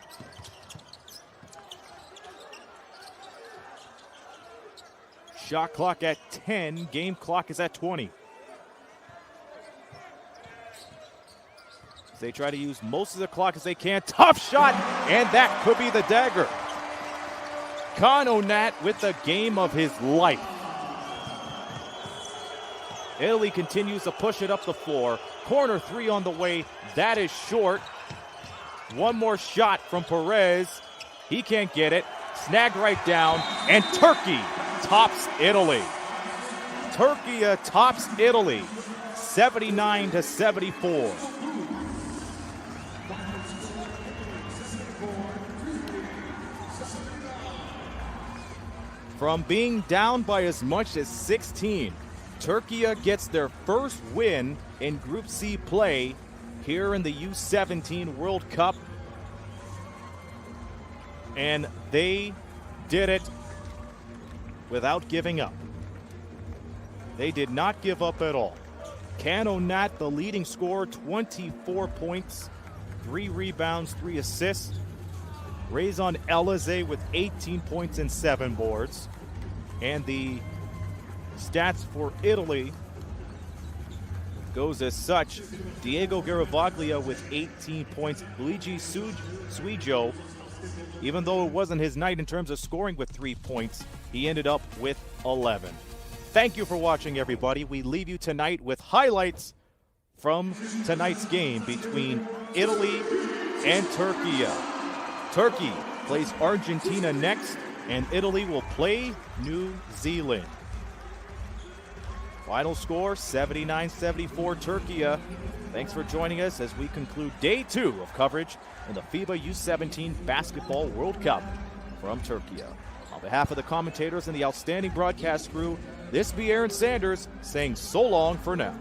Shot clock at 10. Game clock is at 20. They try to use most of the clock as they can. Tough shot, and that could be the dagger. Onat with the game of his life. Italy continues to push it up the floor. Corner three on the way. That is short. One more shot from Perez. He can't get it. Snagged right down, and Turkey tops Italy. Türkiye tops Italy, 79-74. From being down by as much as 16, Türkiye gets their first win in Group C play here in the U17 World Cup. And they did it without giving up. They did not give up at all. Onat, the leading scorer, 24 points, 3 rebounds, 3 assists. Rezan Elize with 18 points and 7 boards. And the stats for Italy goes as such. Diego Giravaglia with 18 points. Luigi Suijo, even though it wasn't his night in terms of scoring with 3 points, he ended up with 11. Thank you for watching, everybody. We leave you tonight with highlights from tonight's game between Italy and Türkiye. Turkey plays Argentina next, and Italy will play New Zealand. Final score 79-74 Türkiye. Thanks for joining us as we conclude day 2 of coverage in the FIBA U17 Basketball World Cup from Türkiye. On behalf of the commentators and the outstanding broadcast crew, this be Aaron Sanders saying so long for now.